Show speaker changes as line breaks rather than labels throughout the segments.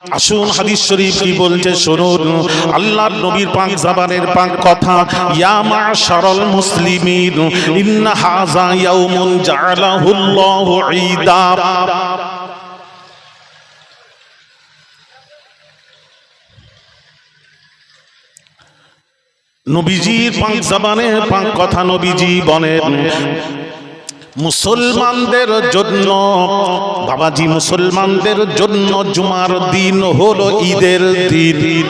আসুন হাদিস শরীফ কি বলছে শুনুন। আল্লাহর নবীর পাক জবানের পাক কথা, ইয়া মাশারাল মুসলিমিন ইন্না হাযা ইয়াউমুন জাআলাহুল্লাহু ঈদা। নবীজির পাক জবানের পাক কথা, নবীজি বলেন মুসলমানদের জন্য, বাবাজি মুসলমানদের জন্য জুমার দিন হলো ঈদের দিন।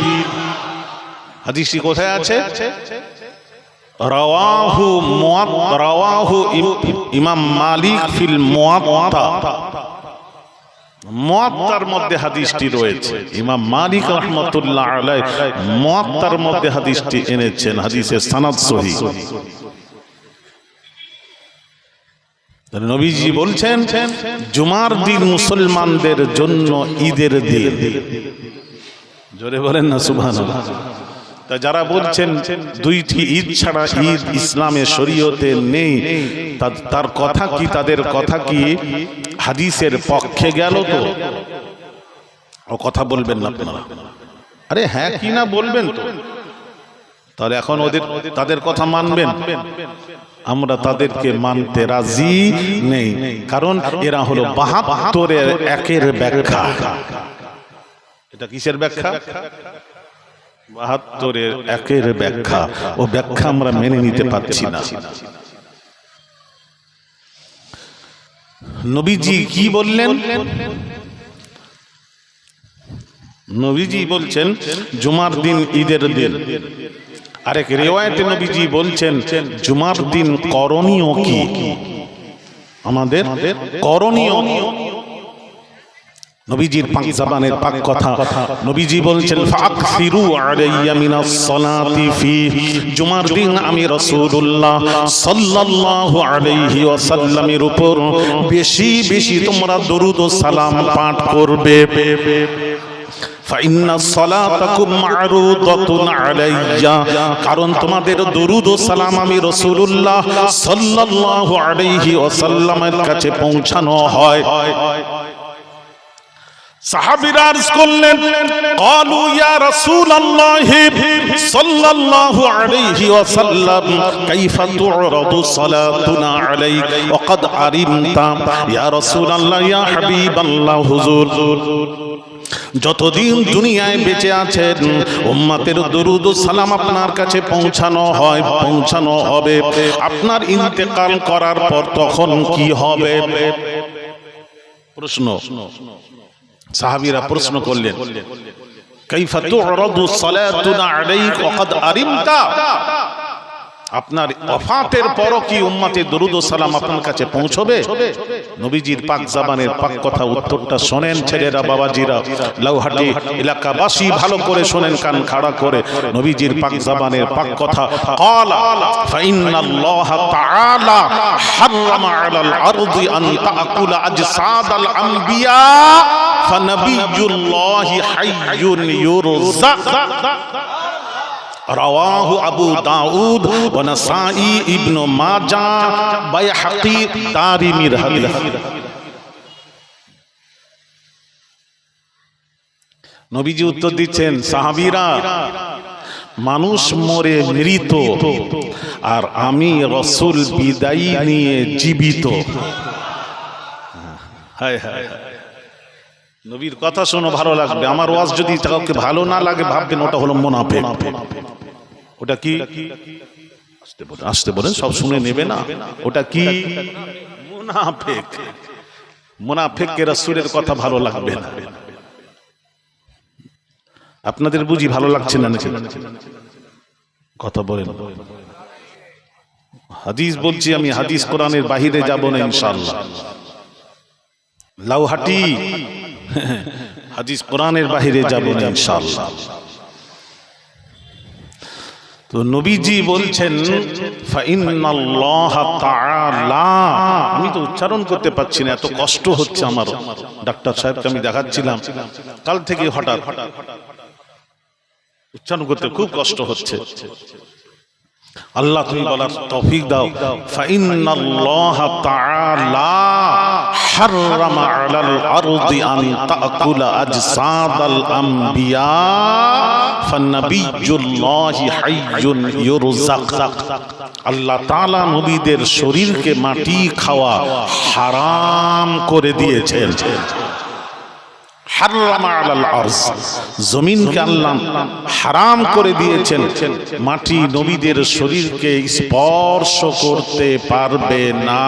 হাদিসটি কোথায় আছে? রাওয়াহু ইমাম মালিক ফিল মুয়াত্তা। মুয়াত্তার মধ্যে হাদিসটি রয়েছে। ইমাম মালিক রাহমাতুল্লাহ আলাইহি মুয়াত্তার মধ্যে হাদিসটি এনেছেন, হাদিসের সনদ সহিহ। নবীজি বলছেন জুমার দিন মুসলমানদের জন্য ঈদের দিন। জোরে বলেন না সুবহানাল্লাহ। তা যারা বলছেন দুইটি ঈদ ছাড়া ঈদ ইসলামে শরীয়তে নেই, তার কথা কি, তাদের কথা কি হাদিসের পক্ষে গেল? তো ও কথা বলবেন না আপনারা? আরে হ্যাঁ কি না বলবেন তো। তাহলে এখন তাদের কথা মানবেন? আমরা তাদেরকে মানতে রাজি নেই, কারণ এরা হলো ৭২-এর একের ব্যাখ্যা। এটা কিসের ব্যাখ্যা? ৭২-এর একের ব্যাখ্যা। ও ব্যাখ্যা আমরা মেনে নিতে পারছি না। নবীজি কি বললেন? নবীজি বলছেন জুমার দিন ঈদের দিন। আরেক রিওয়ায়াতে নবীজি বলছেন জুমার দিন করণীয় কি, আমাদের করণীয়। নবীজির পাক জবানের পাক কথা, নবীজি বলছেন ফাকসিরু আলাইয়া মিনাস সালাতি ফি। জুমার দিন আমি রাসূলুল্লাহ সাল্লাল্লাহু আলাইহি ওয়াসাল্লামের উপর বেশি বেশি তোমরা দরুদ ও সালাম পাঠ করবে। কারণ তোমাদের দরুদ ও সালাম আমি রাসূলুল্লাহ সাল্লাল্লাহু আলাইহি ওয়াসাল্লামের কাছে পৌঁছানো হয়। সাহাবীরা আরজ করলেন, ক্বালু ইয়া রাসূলুল্লাহ সাল্লাল্লাহু আলাইহি ওয়াসাল্লাম কাইফা তু'রাদু সালাতুনা আলাইক ওয়া ক্বাদ আরিমতা। ইয়া রাসূলুল্লাহ, ইয়া হাবিবাল্লাহ, হুজুর যতদিন দুনিয়ায় বেঁচে আছেন উম্মতের দরুদ ও সালাম আপনার কাছে পৌঁছানো হয়, পৌঁছানো হবে। আপনার ইন্তেকাল করার পর তখন কি হবে? প্রশ্ন। সাহাবীরা প্রশ্ন করলেন, কাইফা তু'রাদু সালাতুনা আলাইক ওয়া ক্বাদ আরিমতা। আপনার ওয়াফাতের পর কি উম্মতের দরুদ ও সালাম আপনার কাছে পৌঁছবে? নবীজির পাক জবানের পাক কথা উত্তরটা শোনেন ছেলেরা, বাবাজিরা, লাউহাটি এলাকাবাসী ভালো করে শোনেন কান খাড়া করে। নবীজির পাক জবানের পাক কথা, ক্বালা ফাইন্নাল্লাহা তাআলা হারামা আলাল আরদি আন তাকুলা আজসাদাল আমবিয়া ফানাবিয়ুল্লাহি হাইয়ুন ইউরজা। রাওয়াহু আবু দাউদ ওয়া নাসাই, ইবনে মাজাহ, বাইহাকি, দারিমির হাদিস। নবীজি উত্তর দিচ্ছেন, সাহাবীরা, মানুষ মরে মৃত আর আমি রাসূল বিদায় নিয়ে জীবিত। হায় হায়, নবীর কথা শোনো, ভালো লাগবে। আমার ওয়াজ যদি কাউকে ভালো না লাগে ভাববেন ওটা হলো মুনাফিক। ওটা কি? আসতে বলেন, সব শুনে নেবে না। ওটা কি? মুনাফিক। মুনাফিককে রাসূলের কথা ভালো লাগবে না। আপনাদের বুঝি ভালো লাগছে না নাকি? কথা বলেন। হাদিস বলছি আমি, হাদিস কোরআনের বাহিরে যাব না ইনশাআল্লাহ। লাউহাটি হাদিস কোরআনের বাহিরে যাব না ইনশাআল্লাহ। তো নবীজি বলছেন ফাইন্নাল্লাহা তাআলা, আমি তো উচ্চারণ করতে পারছি না, এত কষ্ট হচ্ছে আমার। ডাক্তার সাহেবকে আমি দেখাচ্ছিলাম কাল থেকে, হঠাৎ উচ্চারণ করতে খুব কষ্ট হচ্ছে। আল্লাহ তুমি বলার তৌফিক দাও। ফাইন্নাল্লাহা তাআলা হাররামা আলাল আরদি আন তাকুলা আজসাদাল আমবিয়া ফান্নাবিয়্যুল্লাহি হাইয়্যুন ইউরযাক। আল্লাহ তাআলা নবীদের শরীরকে মাটি খাওয়া হারাম করে দিয়েছেন। হাররামা আলাল আরজ, জমিনকে আল্লাহ হারাম করে দিয়েছেন, মাটি নবীদের শরীরকে স্পর্শ করতে পারবে না।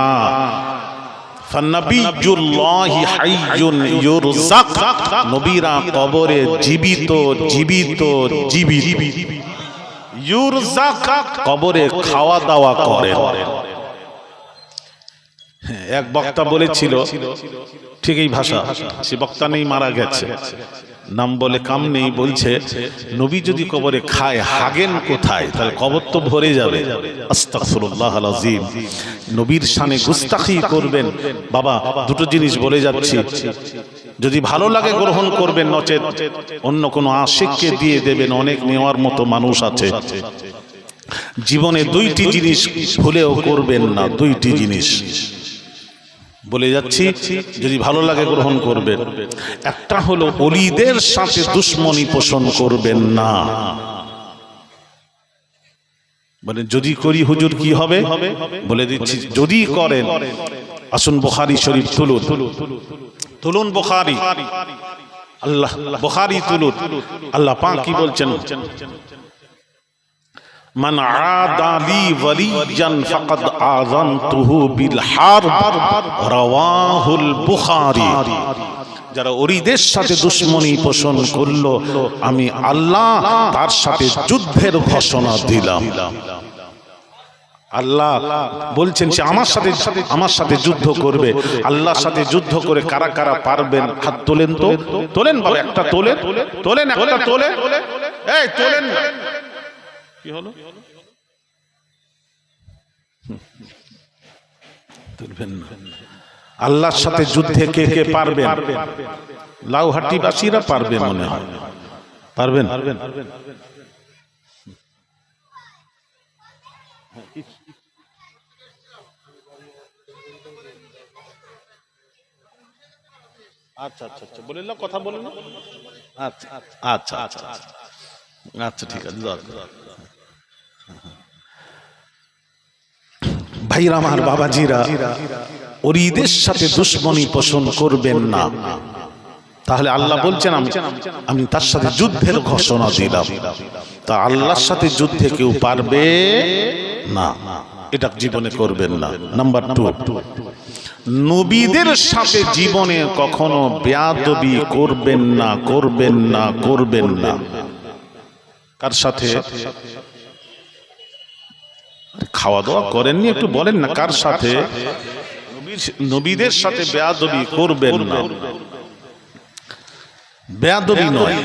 ফান্নাবিয়্যুল্লাহি হাইয়্যুন ইউরযাক, নবীরা কবরে জীবিত জীবিত জীবিত, ইউরযাক কবরে খাওয়া দাওয়া করেন। এক বক্তা বলেছিল, ঠিক এই ভাষা, সে বক্তা নেই, মারা গেছে, নাম বলে কাম নেই, বলছে নবী যদি কবরে খায় হাগেন কোথায়, তাহলে কবর তো ভরে যাবে। আস্তাগফিরুল্লাহ আল আযীম, নবীর শানে গুস্তাখি করবেন। বাবা দুটো জিনিস বলে যাচ্ছি, যদি ভালো লাগে গ্রহণ করবেন, নচেত অন্য কোনো আশিককে দিয়ে দেবেন, অনেক নেওয়ার মতো মানুষ আছে। জীবনে দুইটি জিনিস ভুলেও করবেন না, দুইটি জিনিস বলে যাচ্ছি, যদি ভালো লাগে গ্রহণ করবেন। একটা হলো ওলিদের সাথে দুশমনি পোষণ করবেন না। মানে যদি করি হুজুর কি হবে বলে দিচ্ছি, যদি করেন, আসুন বুখারী শরীফ তুলুন, তুলুন বুখারী, আল্লাহ বুখারী তুলুন। আল্লাহ পাক কি বলছেন, মান আদালি ওয়ালিয়ান ফাকাদ আযানতুহু বিল হারব, রাওয়াহুল বুখারী। যারা ওলিদের সাথে দুশমনি পোষণ করলো, আমি আল্লাহ তার সাথে যুদ্ধের ঘোষণা দিলাম। আল্লাহ বলছেন সে আমার সাথে যুদ্ধ করবে। আল্লাহর সাথে যুদ্ধ করে কারা কারা পারবেন হাত তোলেন তো, তোলেন বাবা, একটা তোলেন, তোলেন একটা তোলেন, এই তোলেন। কি হলো? তুলবেন না। আল্লাহর সাথে যুদ্ধে কে কে পারবেন? লাউহাটিবাসীরা পারবে মনে হয়, পারবেন? আচ্ছা আচ্ছা আচ্ছা, বলেন না, কথা বলেন না। আচ্ছা আচ্ছা আচ্ছা আচ্ছা, ঠিক আছে। ভাইরা আমার, বাবাজিরা, ওলিদের সাথে দুশমনি পোষণ করবেন না। তাহলে আল্লাহ বলছেন আমি তার সাথে যুদ্ধের ঘোষণা দিলাম। তা আল্লাহর সাথে যুদ্ধে কেউ পারবে না, এটা জীবনে করবেন না। নাম্বার 2, নবীদের সাথে জীবনে কখনো বেয়াদবি করবেন না, করবেন না, করবেন না। কার সাথে? খাওয়া দাওয়া করেননি, একটু বলেন না কার সাথে? নবীদের সাথে বেয়াদবি করবেন না। বেয়াদবি নয়,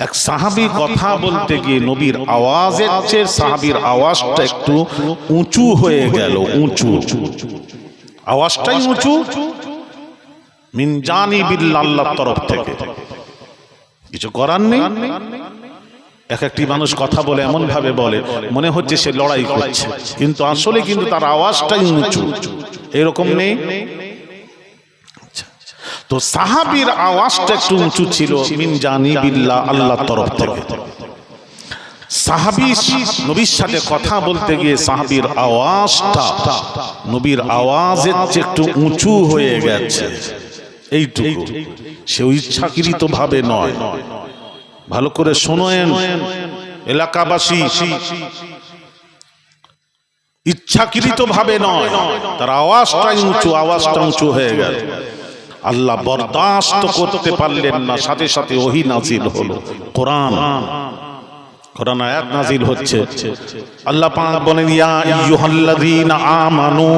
এক সাহাবী কথা বলতে গিয়ে নবীর আওয়াজের চেয়ে সাহাবীর আওয়াজটা একটু উঁচু হয়ে গেল, উঁচু, আওয়াজটাই উঁচু, মিন জানিবিল্লাহ, আল্লাহর তরফ থেকে। কিছু করার নেই। একটি মানুষ কথা বলে এমন ভাবে বলে মনে হচ্ছে সে লড়াই করছে, কিন্তু আসলে কিন্তু তার আওয়াজটাই উঁচু, এরকম নেই। তো সাহাবীর আওয়াজটা একটু উঁচু ছিল, মিন জানিবিল্লাহ, আল্লাহর তরফ থেকে। সাহাবী নবীর সাথে কথা বলতে গিয়ে সাহাবীর আওয়াজটা নবীর আওয়াজের চেয়ে একটু উঁচু হয়ে গেছে, এইটুকু। সে ইচ্ছাকৃত ভাবে নয়। ভালো করে শোনেন এলাকাবাসী, ইচ্ছাকৃত ভাবে নয়, তার আওয়াজটাই উঁচু, আওয়াজটা উঁচু হয়ে গেল। আল্লাহ বরদাস্ত করতে পারলেন না, সাথে সাথে ওহী নাজিল হলো, কোরআন আয়াত নাজিল হচ্ছে। আল্লাহ পাক বলেন, ইয়া আইয়ুহাল্লাযীনা আমানু,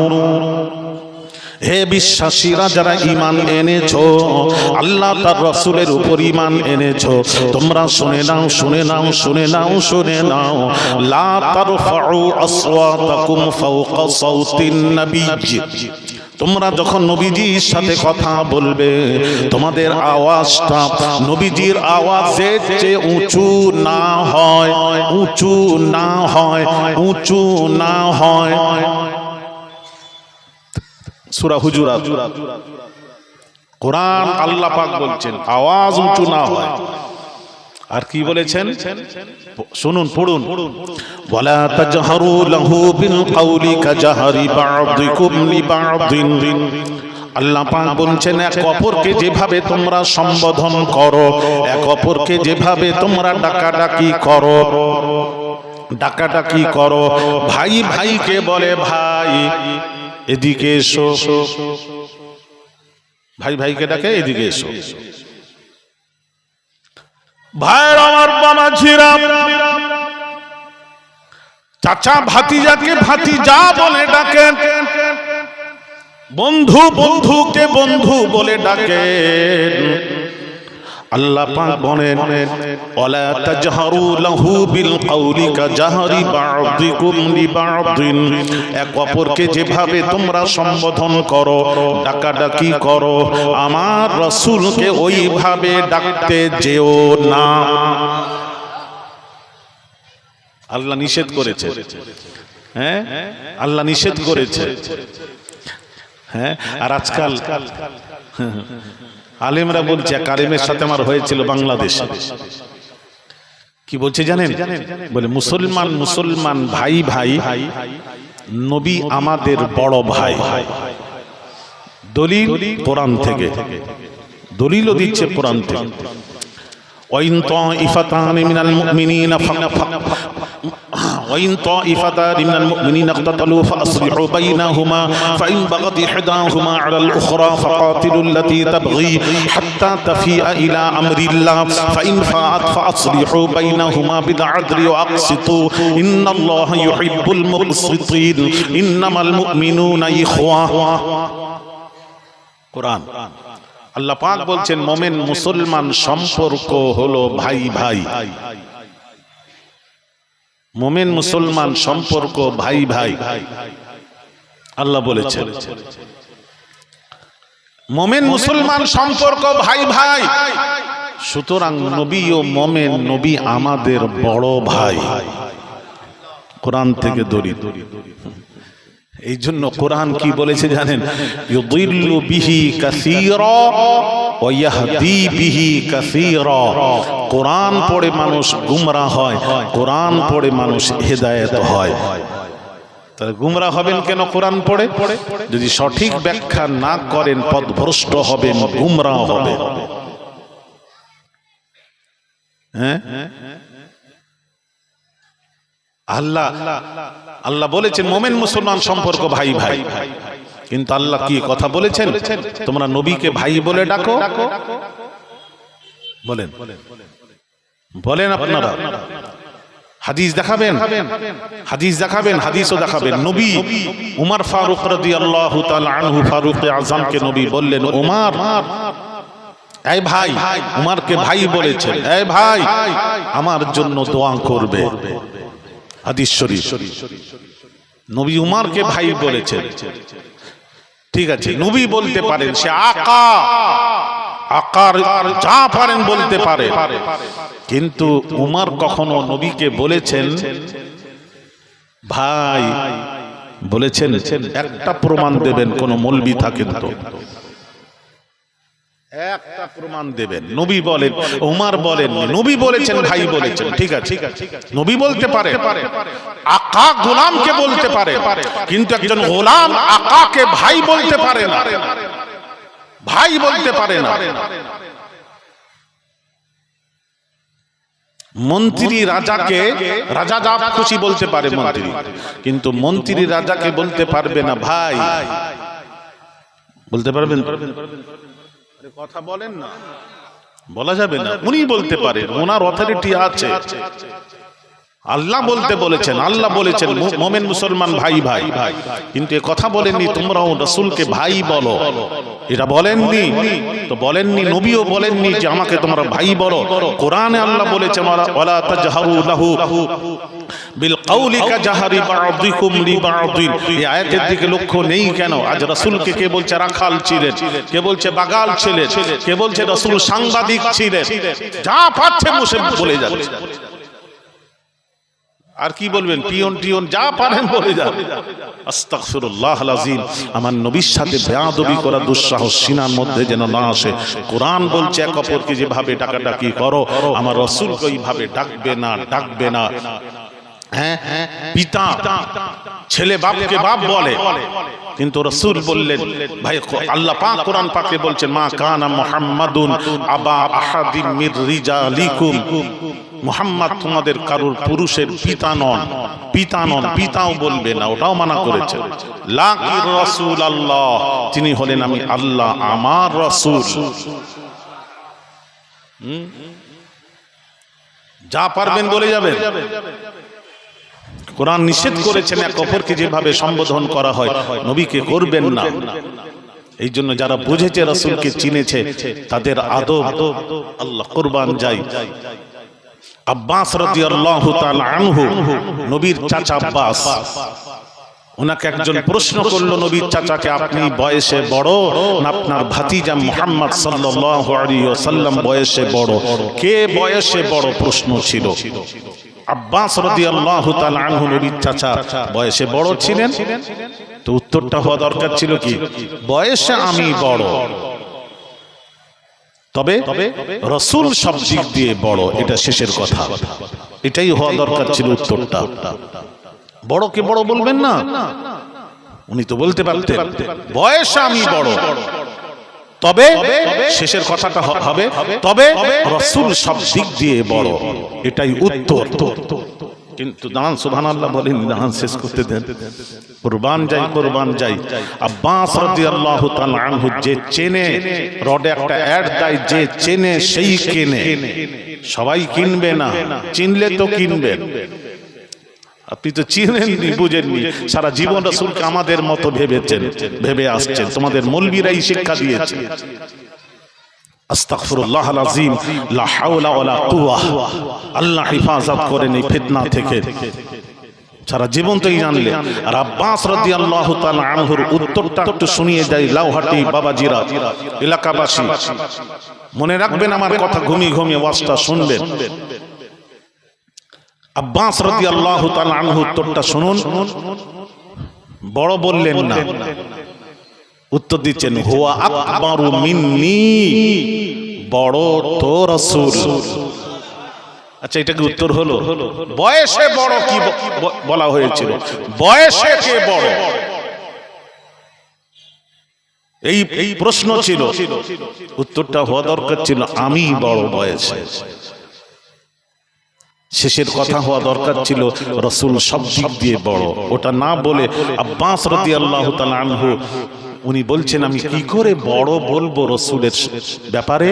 হে বিশ্বাসীরা যারা ঈমান এনেছো, আল্লাহ তার রাসূলের উপর ঈমান এনেছো, তোমরা শুনে নাও, শুনে নাও, শুনে নাও, শুনে নাও। লা তারফাউ আসওয়াতাকুম ফাওকা সাউতিন নবিয়্য, তোমরা যখন নবীজির সাথে কথা বলবে, তোমাদের আওয়াজটা নবীজির আওয়াজের চেয়ে উঁচু না হয়, উঁচু না হয়, উঁচু না হয়। সূরা হুজুরাত। কোরআন আল্লাহ পাক বলছেন আওয়াজ উঁচু না হয়। আর কি বলেছেন শুনুন, পড়ুন। ওয়ালা তাজহারু লাহু বিল কাউলি কাজাহরি বা'দিকুম লিবা'দিন। আল্লাহ পাক বলছেন এক অপরকে যেভাবে তোমরা সম্বোধন করো, এক অপরকে যেভাবে তোমরা ডাকাডাকি করো, ভাই ভাইকে বলে ভাই এদিকে এসো, ভাই ভাইকে ডাকে এদিকে এসো। ভাইয়ের আমার বামাঝিরা, চাচা ভাতিজাকে ভাতিজা বলে ডাকে, বন্ধু বন্ধুকে বন্ধু বলে ডাকে। আল্লাহ পাক বলেন ওয়ালা তাজহারু লাহু বিল কাউলি কাজাহরি বা'দিকুম লিবা'দিন। এক অপরকে যেভাবে তোমরা সম্বোধন করো, ডাকাডাকি করো, আমার রাসূলকে ওইভাবে ডাকতে যেও না। আল্লাহ নিষেধ করেছে, হ্যাঁ আল্লাহ নিষেধ করেছে। হ্যাঁ, আর আজকাল আলেমরা বলছে, এক আলেমের সাথে আমার হয়েছিল বাংলাদেশে, কি বলছে জানেন? বলে মুসলমান ভাই ভাই, নবী আমাদের বড় ভাই। দলিল কোরআন থেকে, দলিলও দিচ্ছে কোরআন থেকে। وإن طائفتان من المؤمنين اقتتلوا فأصلحوا بينهما فإن بغت إحداهما على الأخرى فقاتلوا التي تبغي حتى تفيء إلى أمر الله فإن فاءت فأصلحوا بينهما بالعدل وأقسطوا إن الله يحب المقسطين إنما المؤمنون إخوة। কোরআন আল্লাহ পাক বলছেন মুমিন মুসলমান সম্পর্ক হলো ভাই ভাই। মুমিন মুসলমান সম্পর্ক ভাই ভাই আল্লাহ বলেছেন। মুমিন মুসলমান সম্পর্ক ভাই ভাই, সুতরাং নবী ও মুমিন, নবী আমাদের বড় ভাই। কোরআন থেকে দলিল। এই জন্য কোরআন কি বলেছে জানেন? ইউদিল্লু বিহি কাসীরা ওয়া ইয়াহদি বিহি কাসীরা। কোরআন পড়ে মানুষ গুমরাহ হয়, কোরআন পড়ে মানুষ হেদায়েত হয়। তাহলে গুমরাহ হবেন কেন? কোরআন পড়ে যদি সঠিক ব্যাখ্যা না করেন পথভ্রষ্ট হবেন, গুমরাহ হবেন। হ্যাঁ, আল্লাহ বলেছেন মুমিন মুসলমান সম্পর্ক ভাই ভাই, কিন্তু আল্লাহ কি কথা বলেছেন? তোমরা নবীকে ভাই বলে ডাকো। বলেন বলেন আপনারা হাদিস দেখাবেন, হাদিস দেখাবেন, হাদিসও দেখাবেন। নবী উমর ফারুক রাদিয়াল্লাহু তাআলা আনহু, ফারুকে আযমকে নবী বললেন, উমর এই ভাই, উমরকে ভাই বলেছেন, এই ভাই আমার জন্য দোয়া করবে। হাদিস শরীফ। নবী উমরকে ভাই বলেছেন, ঠিক আছে, নবী বলতে পারেন, সে আকা আকার যা পারেন বলতে পারে, কিন্তু উমর কখনো নবীকে বলেছেন ভাই বলেছেন? একটা প্রমাণ দেবেন, কোন মৌলবি থাকেন তো একটা প্রমাণ দেবেন। নবী বলেন, উমর বলেন, নবী বলেছেন ভাই বলেছেন, ঠিক আছে, নবী বলতে পারে, আকা গোলামকে বলতে পারে, কিন্তু একজন গোলাম আকাকে ভাই বলতে পারে না, ভাই বলতে পারে না। মন্ত্রী রাজাকে, রাজা যা খুশি বলতে পারে মন্ত্রী, কিন্তু মন্ত্রী রাজাকে বলতে পারবে না ভাই। বলতে পারবেন? কথা বলেন না, বলা যাবে না। উনি বলতে পারেন, ওনার অথরিটি আছে। আল্লাহ বলতে বলেছেন, আল্লাহ বলেছেন মুমিন মুসলমান ভাই ভাই, কিন্তু এ কথা বলেননি তোমরাও রাসূলকে ভাই বলো, এটা বলেননি। তো বলেননি, নবীও বলেননি যে আমাকে তোমরা ভাই বলো। কোরআনে আল্লাহ বলেছেন ওয়ালা তাজহারু লাহু বিল কাউলি কাজাহরি বা'দিকুম লিবা'দিন। এই আয়াতের দিকে লক্ষ্য নেই কেন? আজ রাসূলকে কে বলছে রাখাল ছিলেন, কে বলছে বাগাল ছিলেন, কে বলছে রাসূল সাংবাদিক ছিলেন, যা পাচ্ছে মুসে বলে যাচ্ছে। আর কি বলবেন? পিয়ন টিয়ন যা পারেন বলে যান। আস্তাগফিরুল্লাহল আযীম। আমার নবীর সাথে বেয়াদবি করা দুঃসাহস সিনার মধ্যে যেন না আসে। কোরআন বলছে এক অপরকে যেভাবে ডাকাডাকি করো, আমার রাসূলকে ওইভাবে ডাকবে না, ডাকবে না। হ্যাঁ, পিতা ছেলে বাপকে বাপ বলে, কিন্তু রাসূল বললেন, ভাই আল্লাহ পাক কোরআন পাকে বলছেন, মা কানা মুহাম্মাদুন আবা আহাদিম মির রিজালিকুম, মুহাম্মদ তোমাদের কারুর পুরুষের পিতা নন, পিতা নন, পিতাও বলবে না, ওটাও মানা করেছে। লাকি রাসূল আল্লাহ, তিনি হলেন আমি আল্লাহ আমার রাসূল। যা পারবেন বলে যাবেন। কোরআন নিষেধ করেছেন এক অপরকে যেভাবে সম্বোধন করা হয় নবীকে করবেন না। এই জন্য যারা বুঝেছে রাসূলকে চিনেছে তাদের আদব, আল্লাহ কুরবান যাই। আব্বাস রাদিয়াল্লাহু তাআলা আনহু, নবীর চাচা আব্বাস, ওনাকে একজন প্রশ্ন করলো, নবীর চাচাকে আপনি বয়সে বড় না আপনার ভাতিজা মুহাম্মদ সাল্লাল্লাহু আলাইহি ওয়াসাল্লাম বয়সে বড়? কে বয়সে বড় প্রশ্ন ছিল। আব্বাস রাদিয়াল্লাহু তাআলা আনহু নবীর চাচা বয়সে বড় ছিলেন, তো উত্তরটা হওয়া দরকার ছিল কি, বয়সে আমি বড়, তবে রাসূল সব দিক দিয়ে বড়, এটা শেষের কথা। এটাই হওয়া দরকার ছিল উত্তরটা। বড়কে বড় বলবেন না, উনি তো বলতে পারতেন বয়সে আমি বড়, তবে শেষের কথাটা হবে তবে রাসূল সব দিক দিয়ে বড়, এটাই উত্তর। কিন্তু দান সুবহানাল্লাহ বলেন, দান শেষ করতে দেন। কুরবান যাই, কুরবান যাই। আব্বাস রাদিয়াল্লাহু তাআলা আনহু যে চেনে, রডে একটা অ্যাড দেয়, যে চেনে সেই কেনে। সবাই কিনবে না, চিনলে তো কিনবেন। আপনি তো চিনেননি, বুঝেননি, সারা জীবন রাসূলকে আমাদের মতো ভেবেছেন, ভেবে আসছেন, তোমাদের মৌলবীরাই শিক্ষা দিয়েছে। আস্তাগফিরুল্লাহল আযীম, লা হাওলা ওয়ালা কুওয়া। আল্লাহ হেফাজত করেন এই ফিতনা থেকে। সারা জীবন তো জানলে। আর আব্বাস রাদিয়াল্লাহু তাআলা আনহুর উত্তরটা একটু শুনিয়ে যাই লাউহাটি বাবাজিরা, এলাকাবাসী মনে রাখবেন আমার কথা, ঘুমিয়ে ঘুমিয়ে ওয়াজটা শুনবেন। আব্বাস রাদিয়াল্লাহু তাআলা আনহু উত্তরটা শুনুন। বড় বললেন না, উত্তর দিচ্ছেন হুয়া আকবারু মিন্নি, বড় তো রাসূল। আচ্ছা, এটা কি উত্তর হলো? বয়সে বড় কি বলা হয়েছিল? বয়সে কে বড়, এই প্রশ্ন ছিল। উত্তরটা হওয়া দরকার ছিল আমি বড় বয়সে। শেষের কথা হওয়া দরকার ছিল রাসূল সব দিক দিয়ে বড়। ওটা না বলে আব্বাস রাদিয়াল্লাহু তাআলা আনহু উনি বলছেন আমি কি করে বড় বলবো রাসূলের ব্যাপারে,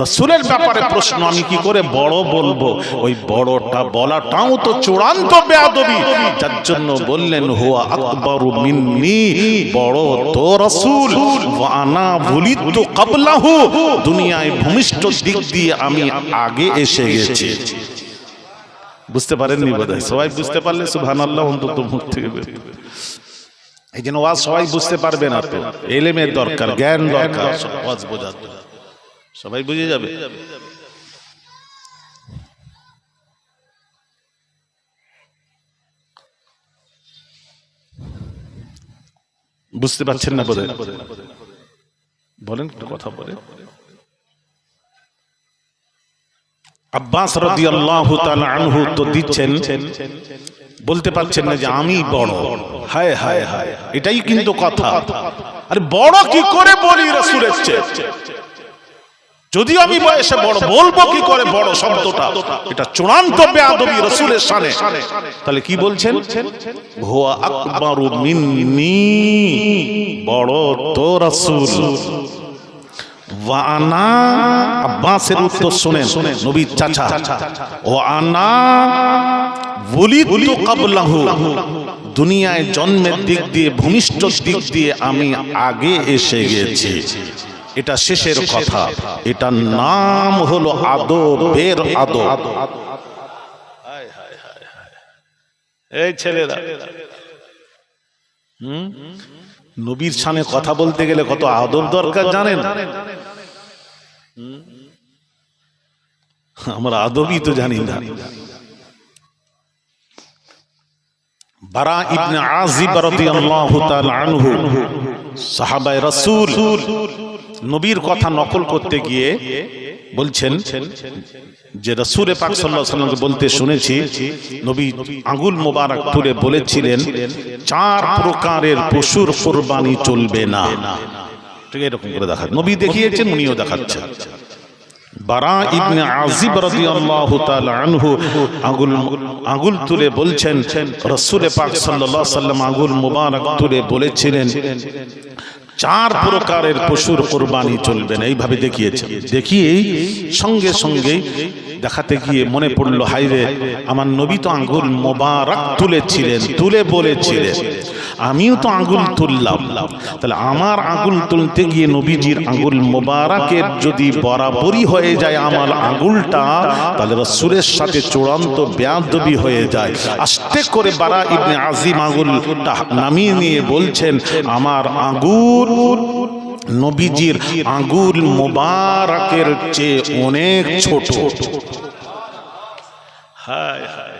রাসূলের ব্যাপারে প্রশ্ন, আমি কি করে বড় বলবো? ওই বড়টা বলাটাও তো চূড়ান্ত বেয়াদবি, যার জন্য বললেন হুয়া আকবারু মিন্নি, বড় তো রাসূল, ওয়া আনা বুলিতু ক্বাবলাহু, দুনিয়ায় ভূমিষ্ঠ দিক দিয়ে আমি আগে এসে গেছি। বুঝতে পারেননি বোধহয়। সবাই বুঝতে পারলে সুবহানাল্লাহ অন্তত মুখ থেকে বের। এই জন্য ওয়াজ সবাই বুঝতে পারবে না, তো ইলমের দরকার, জ্ঞান দরকার ওয়াজ বোঝার। সবাই বুঝে যাবে। বুঝতে পারছেন না বোধহয়? বলেন, কথা বলে। আব্বাস রাদিয়াল্লাহু তাআলা আনহু তো দিচ্ছেন, বলতে পারছেন না যে আমি বড়। হায় হায় হায়, এটাই কিন্তু কথা। আরে বড় কি করে বলি রাসূলের চেয়ে? যদি আমি বয়সে বড়, বলবো কি করে বড় শব্দটা? এটা চূড়ান্ত বেয়াদবি রাসূলের শানে। তাহলে কি বলছেন? হুয়া আকবারু মিন্নি, বড় তো রাসূল। ওয়া আনা, আব্বাসের উত্তর শুনেন, নবীর চাচা, ওয়া আনা বুলিতু ক্বাবলাহু, দুনিয়ায় জন্মের দিক দিয়ে, ভূমিষ্ঠ দিক দিয়ে আমি আগে এসে গেছি। এটা শেষের কথা। এটার নাম হলো আদবের আদব। এই ছেলেরা, নবীর সামনে কথা বলতে গেলে কত আদব দরকার জানেন? আমরা আদবই তো জানি না। বারা ইবনে আজিব রাদিয়াল্লাহু তাআলা আনহু সাহাবায়ে রাসূল নবীর কথা নকল করতে গিয়ে বলছেন যে রাসূল পাক সাল্লাল্লাহু আলাইহি ওয়াসাল্লামকে বলতে শুনেছি নবী আঙ্গুল মোবারক তুলে বলেছিলেন 4 প্রকারের পশুর কুরবানি চলবে না। ঠিক এরকম করে দেখান নবী দেখিয়েছেন, উনিও দেখাচ্ছেন। বারা ইবনে আজিব রাদিয়াল্লাহু তাআলা আনহু আঙ্গুল তুলে বলছেন রাসূল পাক সাল্লাল্লাহু আলাইহি ওয়াসাল্লাম আঙ্গুল মোবারক তুলে বলেছিলেন 4 প্রকারের পশুর কুরবানি চলবে না, এইভাবে দেখিয়েছেন। দেখিয়েই সঙ্গে সঙ্গে দেখাতে গিয়ে মনে পড়লো, হায়রে আমার নবী তো আঙ্গুল মোবারক তুলেছিলেন, তুলে বলেছিলেন, আমিও তো আঙ্গুল তুললাম, তাহলে আমার আঙ্গুল তুলতে গিয়ে নবীজির আঙ্গুল মোবারকের যদি বরাবরই হয়ে যায় আমার আঙ্গুলটা, তাহলে রাসূলের সাথে চূড়ান্ত বেয়াদবি হয়ে যায়। আস্তে করে বারা ইবনে আজিম আঙ্গুলটা নামিয়ে নিয়ে বলছেন, আমার আঙ্গুল নবীজির আঙ্গুল মোবারকের চেয়ে অনেক ছোট। হায় হায়,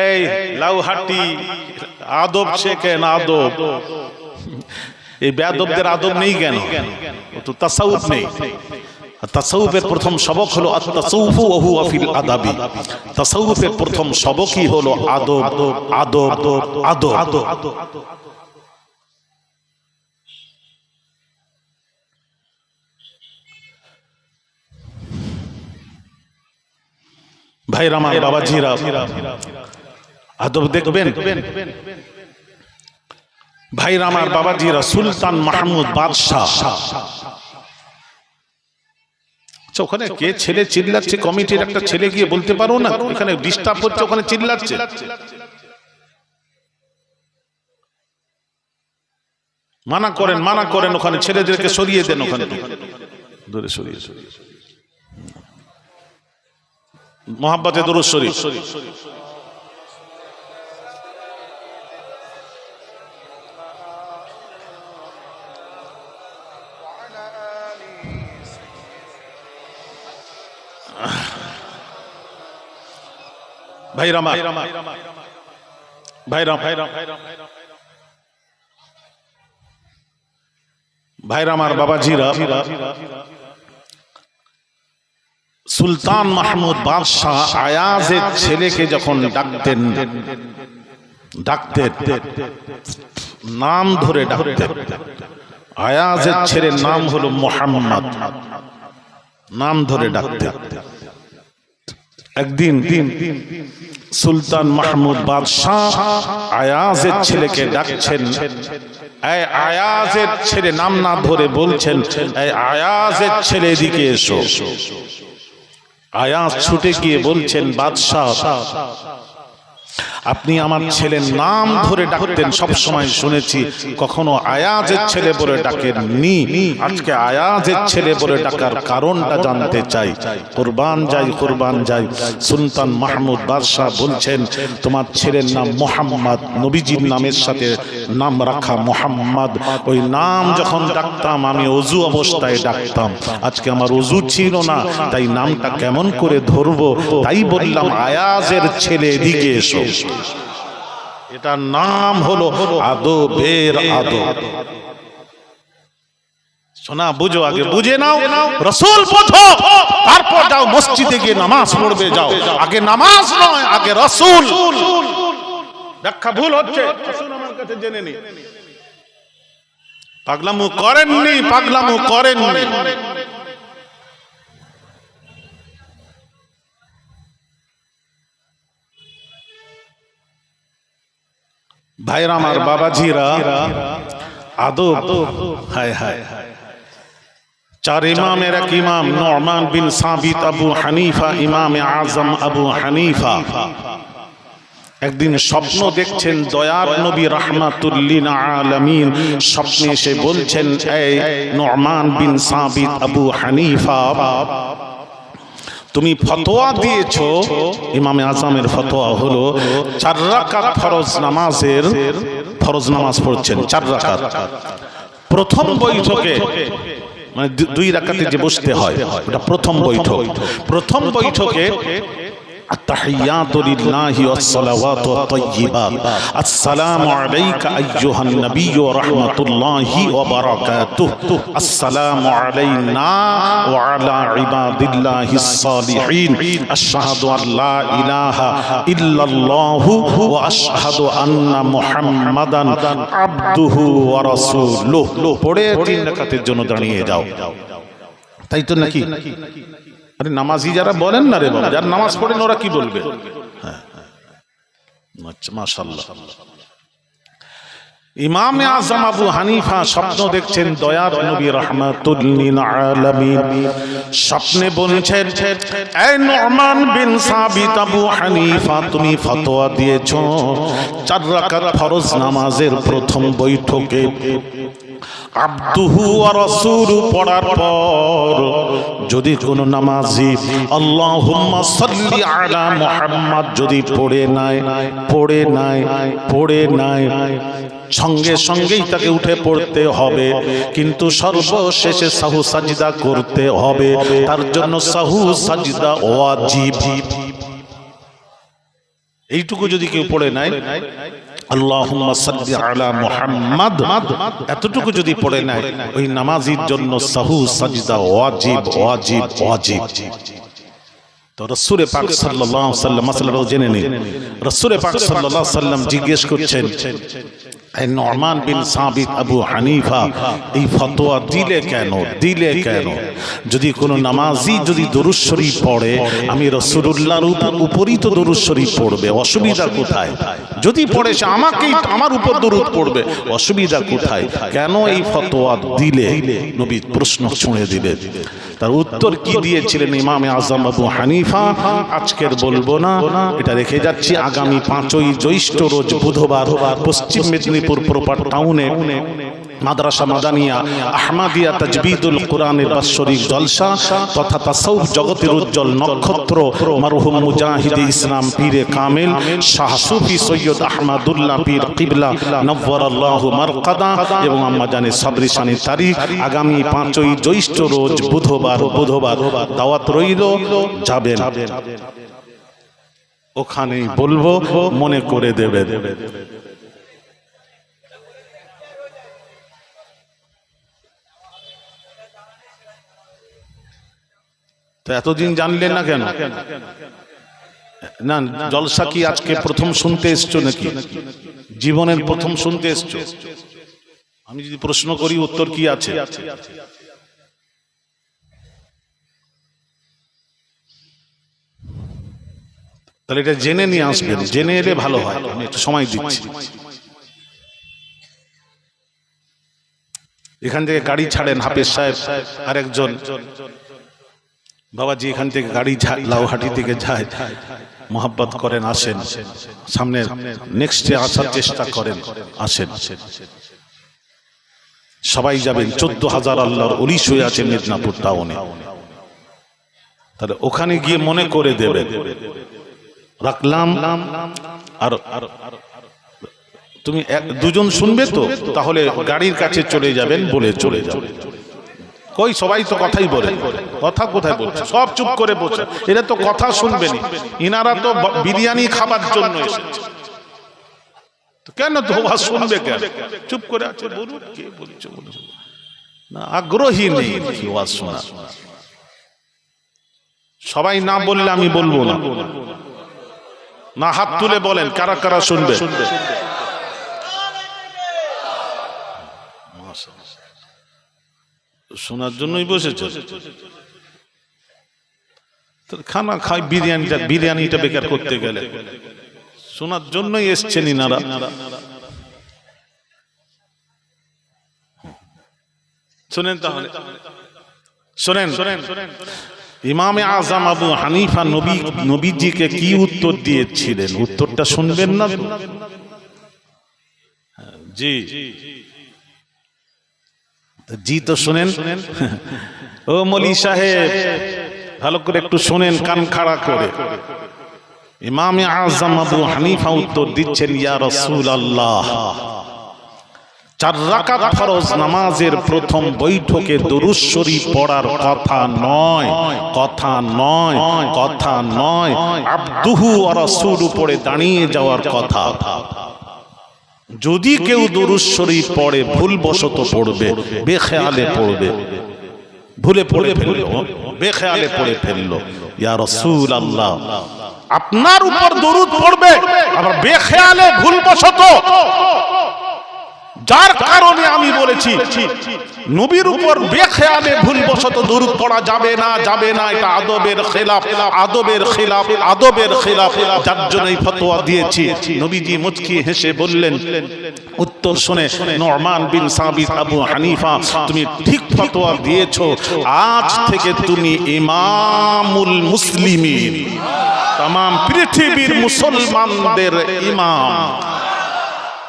এই লাউহাটি আদব শেখেন, আদব। এই বেয়াদবদের আদব নেই কেন? তো তাসাউফ নেই। তাসাউফের প্রথম সবক হলো আত-তাসাউফু ওয়া হুয়া ফিল আদাবি। তাসাউফের প্রথম সবকই হলো আদব, আদব, আদব। ভাইরা আমার, বাবাজিরা, আদব দেখবেন। ভাইরা আমার, বাবাজিরা, সুলতান মাহমুদ বাদশাহ, ওখানে কে ছেলে চিল্লাচ্ছে? কমিটির একটা ছেলে গিয়ে বলতে পারো না এখানে ডিস্টার্ব হচ্ছে, ওখানে চিল্লাচ্ছে। মানা করেন, মানা করেন, ওখানে ছেলেদেরকে সরিয়ে দেন, ওখানে দূরে সরিয়ে মোহাব্বতে দুরূদ শরীফ। ভাইরাম আর বাবাজিরা, সুলতান মাহমুদ বাদশাহ আয়াজের ছেলেকে যখন ডাকতেন নাম ধরে ডাকতেন, আয়াজের ছেলের নাম হলো মুহাম্মদ, নাম ধরে ডাকতেন। একদিন সুলতান মাহমুদ বাদশাহ আয়াজের ছেলেকে ডাকছেন, এই আয়াজের ছেলে, নাম না ধরে বলছেন, এই আয়াজের ছেলে এদিকে এসো। আয়াজ ছুটে গিয়ে বলছেন, বাদশাহ আপনি আমার ছেলের নাম ধরে ডাকতেন, সব সময় শুনেছি, কখনো আয়াজের ছেলে বলে ডাকেননি, আজকে আয়াজের ছেলে বলে ডাকার কারণটা জানতে চাই। কুরবান যাই, কুরবান যাই। সুলতান মাহমুদ বাদশাহ বলছেন, তোমার ছেলের নাম মুহাম্মদ, নবীজির নামের সাথে নাম রাখা মুহাম্মদ। ওই নাম যখন ডাকতাম আমি ওযু অবস্থায় ডাকতাম, আজকে আমার ওযু ছিল না, তাই নামটা কেমন করে ধরবো, তাই বললাম আয়াজের ছেলে এদিকে এসো। এটার নাম হলো আদবের আদব। শোনা, বুঝো, আগে বুঝে নাও, রাসূল বোঝো, তারপর যাও মসজিদে গিয়ে নামাজ পড়বে। যাও, আগে নামাজ নয়, আগে রাসূল। ব্যাখ্যা ভুল হচ্ছে, রাসূল আমার কাছে জেনে নি। পাগলামু করেননি, পাগলামু করেননি। ভাইরা আমার, বাবাজিরা, আদব, হায় হায়। 4 ইমামের এক ইমাম নু'মান বিন সাবিত আবু হানিফা, ইমামে আজম আবু হানিফা, একদিন স্বপ্ন দেখছেন দয়ার নবী রাহমাতুল লিল আলামিন স্বপ্নে এসে বলছেন, এই নু'মান বিন সাবিত আবু হানিফা, তুমি ফতোয়া দিয়েছো, ইমামে আজমের ফতোয়া হলো 4 রাকাত ফরজ নামাজ পড়ছেন 4 রাকাত। প্রথম বৈঠকে, মানে 2 রাকাতে যে বসতে হয়, ওটা প্রথম বৈঠক। প্রথম বৈঠকে التحيات لله والصلوات والطيبات السلام عليك أيها النبي ورحمة الله وبركاته السلام علينا وعلى عباد الله الصالحين أشهد أن لا إله إلا الله وأشهد أن محمدا عبده ورسوله পড়ে 3 রাকাতের জন্য দাঁড়িয়ে যাও তাই তো নাকি আরে নামাজি যারা বলেন না রে বাবা যারা নামাজ পড়েন ওরা কি বলবে হ্যাঁ মাশাআল্লাহ ইমাম আযম আবু হানিফা স্বপ্ন দেখছেন দয়ার নবী রাহমাতুল লিল আলামিন স্বপ্নে বলছেন এ নুমান বিন সাবিত আবু হানিফা তুমি ফতোয়া দিয়েছো 4 রাকাত ফরজ নামাজের প্রথম বৈঠকে আব্দুহু ওয়া রাসূলু পড়ার পর যদি কোন নামাজি আল্লাহুম্মা সাল্লি আলা মুহাম্মদ যদি পড়ে নাই সঙ্গে সঙ্গেই তাকে উঠে পড়তে হবে কিন্তু সর্বশেষে সাহু সাজদা করতে হবে তার জন্য সাহু সাজদা ওয়াজিব এইটুকু যদি কেউ পড়ে নাই আল্লাহুম্মা সাল্লি আলা মুহাম্মদ এতটুকু যদি পড়ে নাই ওই নামাজির জন্য সাহু সাজদা ওয়াজিব তো রাসূল পাক সাল্লাল্লাহু আলাইহি ওয়াসাল্লাম মাসলাটাও জেনে নিন রাসূল পাক সাল্লাল্লাহু আলাইহি ওয়াসাল্লাম জিজ্ঞেস করছেন এই নুমান বিন সাবিত আবু হানিফা এই ফতোয়া দিলে কেন যদি কোনো নামাজি যদি দরুদ শরীফ পড়ে আমি রাসূলুল্লাহর উপরই তো দরুদ শরীফ পড়বে অসুবিধা কোথায় যদি পড়ে সে আমাকেই আমার উপর দরুদ পড়বে অসুবিধা কোথায় কেন এই ফতোয়া দিলে নবী প্রশ্ন ছুঁড়ে দিলেন তার উত্তর কি দিয়েছিলেন ইমাম আযম আবু হানিফা আজকের বলবো না এটা রেখে যাচ্ছি আগামী 5ই জ্যৈষ্ঠ রোজ বুধবার পশ্চিম মেদিনীপুর প্রপার টাউনে মাদ্রাসা মাদানিয়া আহমদিয়া তাজবিদুল কোরআনের বাৎসরিক জলসা তথা তাসাউফ জগতের উজ্জ্বল নক্ষত্র মরহুম মুজাহিদে ইসলাম পীরে কামেল শাহ সুফি সৈয়দ আহমদুল্লাহ পীর কিবলা নওয়ারাল্লাহু মারকাদা এবং আম্মা জানে সাবরি শানি তারিখ আগামী 5ই জ্যৈষ্ঠ রোজ বুধবার দাওয়াত রইল যাবেন ওখানেই বলবো মনে করে দেবেন তো এতদিন জানলেন না কেন না জলসা কি আজকে প্রথম শুনতে এসছো নাকি জীবনের প্রথম শুনতে এসছো আমি যদি প্রশ্ন করি উত্তর কি আছে তাহলে এটা জেনে নিয়ে আসবেন জেনে এলে ভালো হয় আমি একটু সময় দিচ্ছি এখান থেকে গাড়ি ছাড়েন হাফেজ সাহেব আরেকজন বাবাজি এখান থেকে গাড়ি লাউহাটি থেকে যায় মোহাব্বত করেন আসেন সামনে নেক্সটে আসার চেষ্টা করেন আসেন সবাই যাবেন 14,000 আল্লাহর ওলি শুয়ে আছে মেদিনীপুর টাউনে তাহলে ওখানে গিয়ে মনে করে দেবেন রাখলাম আর তুমি দুজন শুনবে তো তাহলে গাড়ির কাছে চলে যাবেন বলে চলে যাবেন কই সবাই তো কথাই বলে কথা কোথায় বলছে সব চুপ করে বসে এরা তো কথা শুনবেনি ইনারা তো বিরিয়ানি খাবার জন্য এসেছে তো কেন তো ওয়াজ শুনবে কেন চুপ করে আছে বলুন কে বলছে বলুন না আগ্রহী নেই কি ওয়াজ শোনা সবাই না বললে আমি বলবো না না হাত তুলে বলেন কারা কারা শুনবে শোনার জন্যই বসেছে খানা খাই বিরিয়ানিটা বেকার করতে গেলে শোনার জন্যই এসছেন ইনারা শুনেন তাহলে শুনেন ইমাম আযম আবু হানিফা নবীজিকে কি উত্তর দিয়েছিলেন উত্তরটা শুনবেন না জি জি তো শুনেন ও মলি সাহেব ভালো করে একটু শুনেন কান খাড়া করে ইমাম আযম আবু হানিফা উত্তর দিচ্ছেন ইয়া রাসূলুল্লাহ 4 রাকাত ফরজ নামাজের প্রথম বৈঠকে দুরূদ শরীফ পড়ার কথা নয়, কথা নয়, কথা নয়, আবদুহু ওয়া রাসূলু পড়ে দাঁড়িয়ে যাওয়ার কথা। যদি কেউ দুরূদ শরীফ পড়ে ভুলবশত পড়বে, বেখেয়ালে পড়বে, ভুলে পড়ে ফেললো, বেখেয়ালে পড়ে ফেললো, ইয়া রাসূলুল্লাহ আপনার উপর দরুদ পড়বে, আবার বেখেয়ালে ভুলবশত, যার কারণে আমি বলেছি নবীর উপর বেখেয়ালে ভুলবশত দরুদ পড়া যাবে না, যাবে না, এটা আদবের খেলাফ, আদবের খেলাফ, আদবের খেলাফ। যার জন্য এই ফতোয়া দিয়েছি। নবীজি মুচকি হেসে বললেন, উত্তর শুনে, নু'মান বিন সাবিত, আবু হানিফা তুমি ঠিক ফতোয়া দিয়েছো, আজ থেকে তুমি ইমামুল মুসলিমিন, तमाम পৃথিবীর মুসলমানদের ইমাম।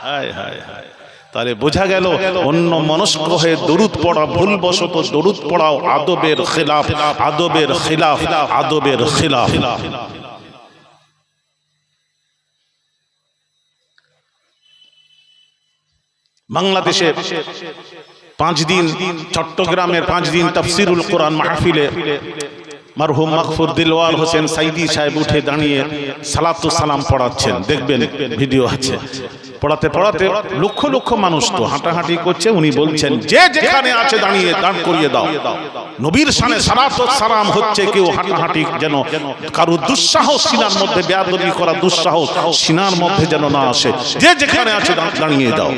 হায় হায় হায়, তাহলে বোঝা গেল অন্য মনস্ক হয়ে দরুদ পড়া, ভুলবশত দরুদ পড়াও আদবের খেলাফ, আদবের খেলাফ, আদবের খেলাফ। বাংলাদেশে 5 দিন, চট্টগ্রামের 5 দিন তাফসিরুল কোরআন মাহফিলে মরহুম মাগফুর দিলওয়ার হোসেন সাইদি সাহেব উঠে দাঁড়িয়ে সালাতু সালাম পড়াচ্ছেন, দেখবেন ভিডিও আছে। পড়াতে পড়াতে লক্ষ লক্ষ মানুষ তো হাঁটাহাঁটি করছে, উনি বলছেন যে যেখানে আছে দাঁড়িয়ে দাঁড় করিয়ে দাও, নবীর শানে সালাতু সালাম হচ্ছে, কেউ হাঁটাহাঁটি যেন কারো দুঃসাহস সিনার মধ্যে, বেয়াদবি করা দুঃসাহস সিনার মধ্যে যেন না আসে, যে যেখানে আছে দাঁড়িয়ে দাও।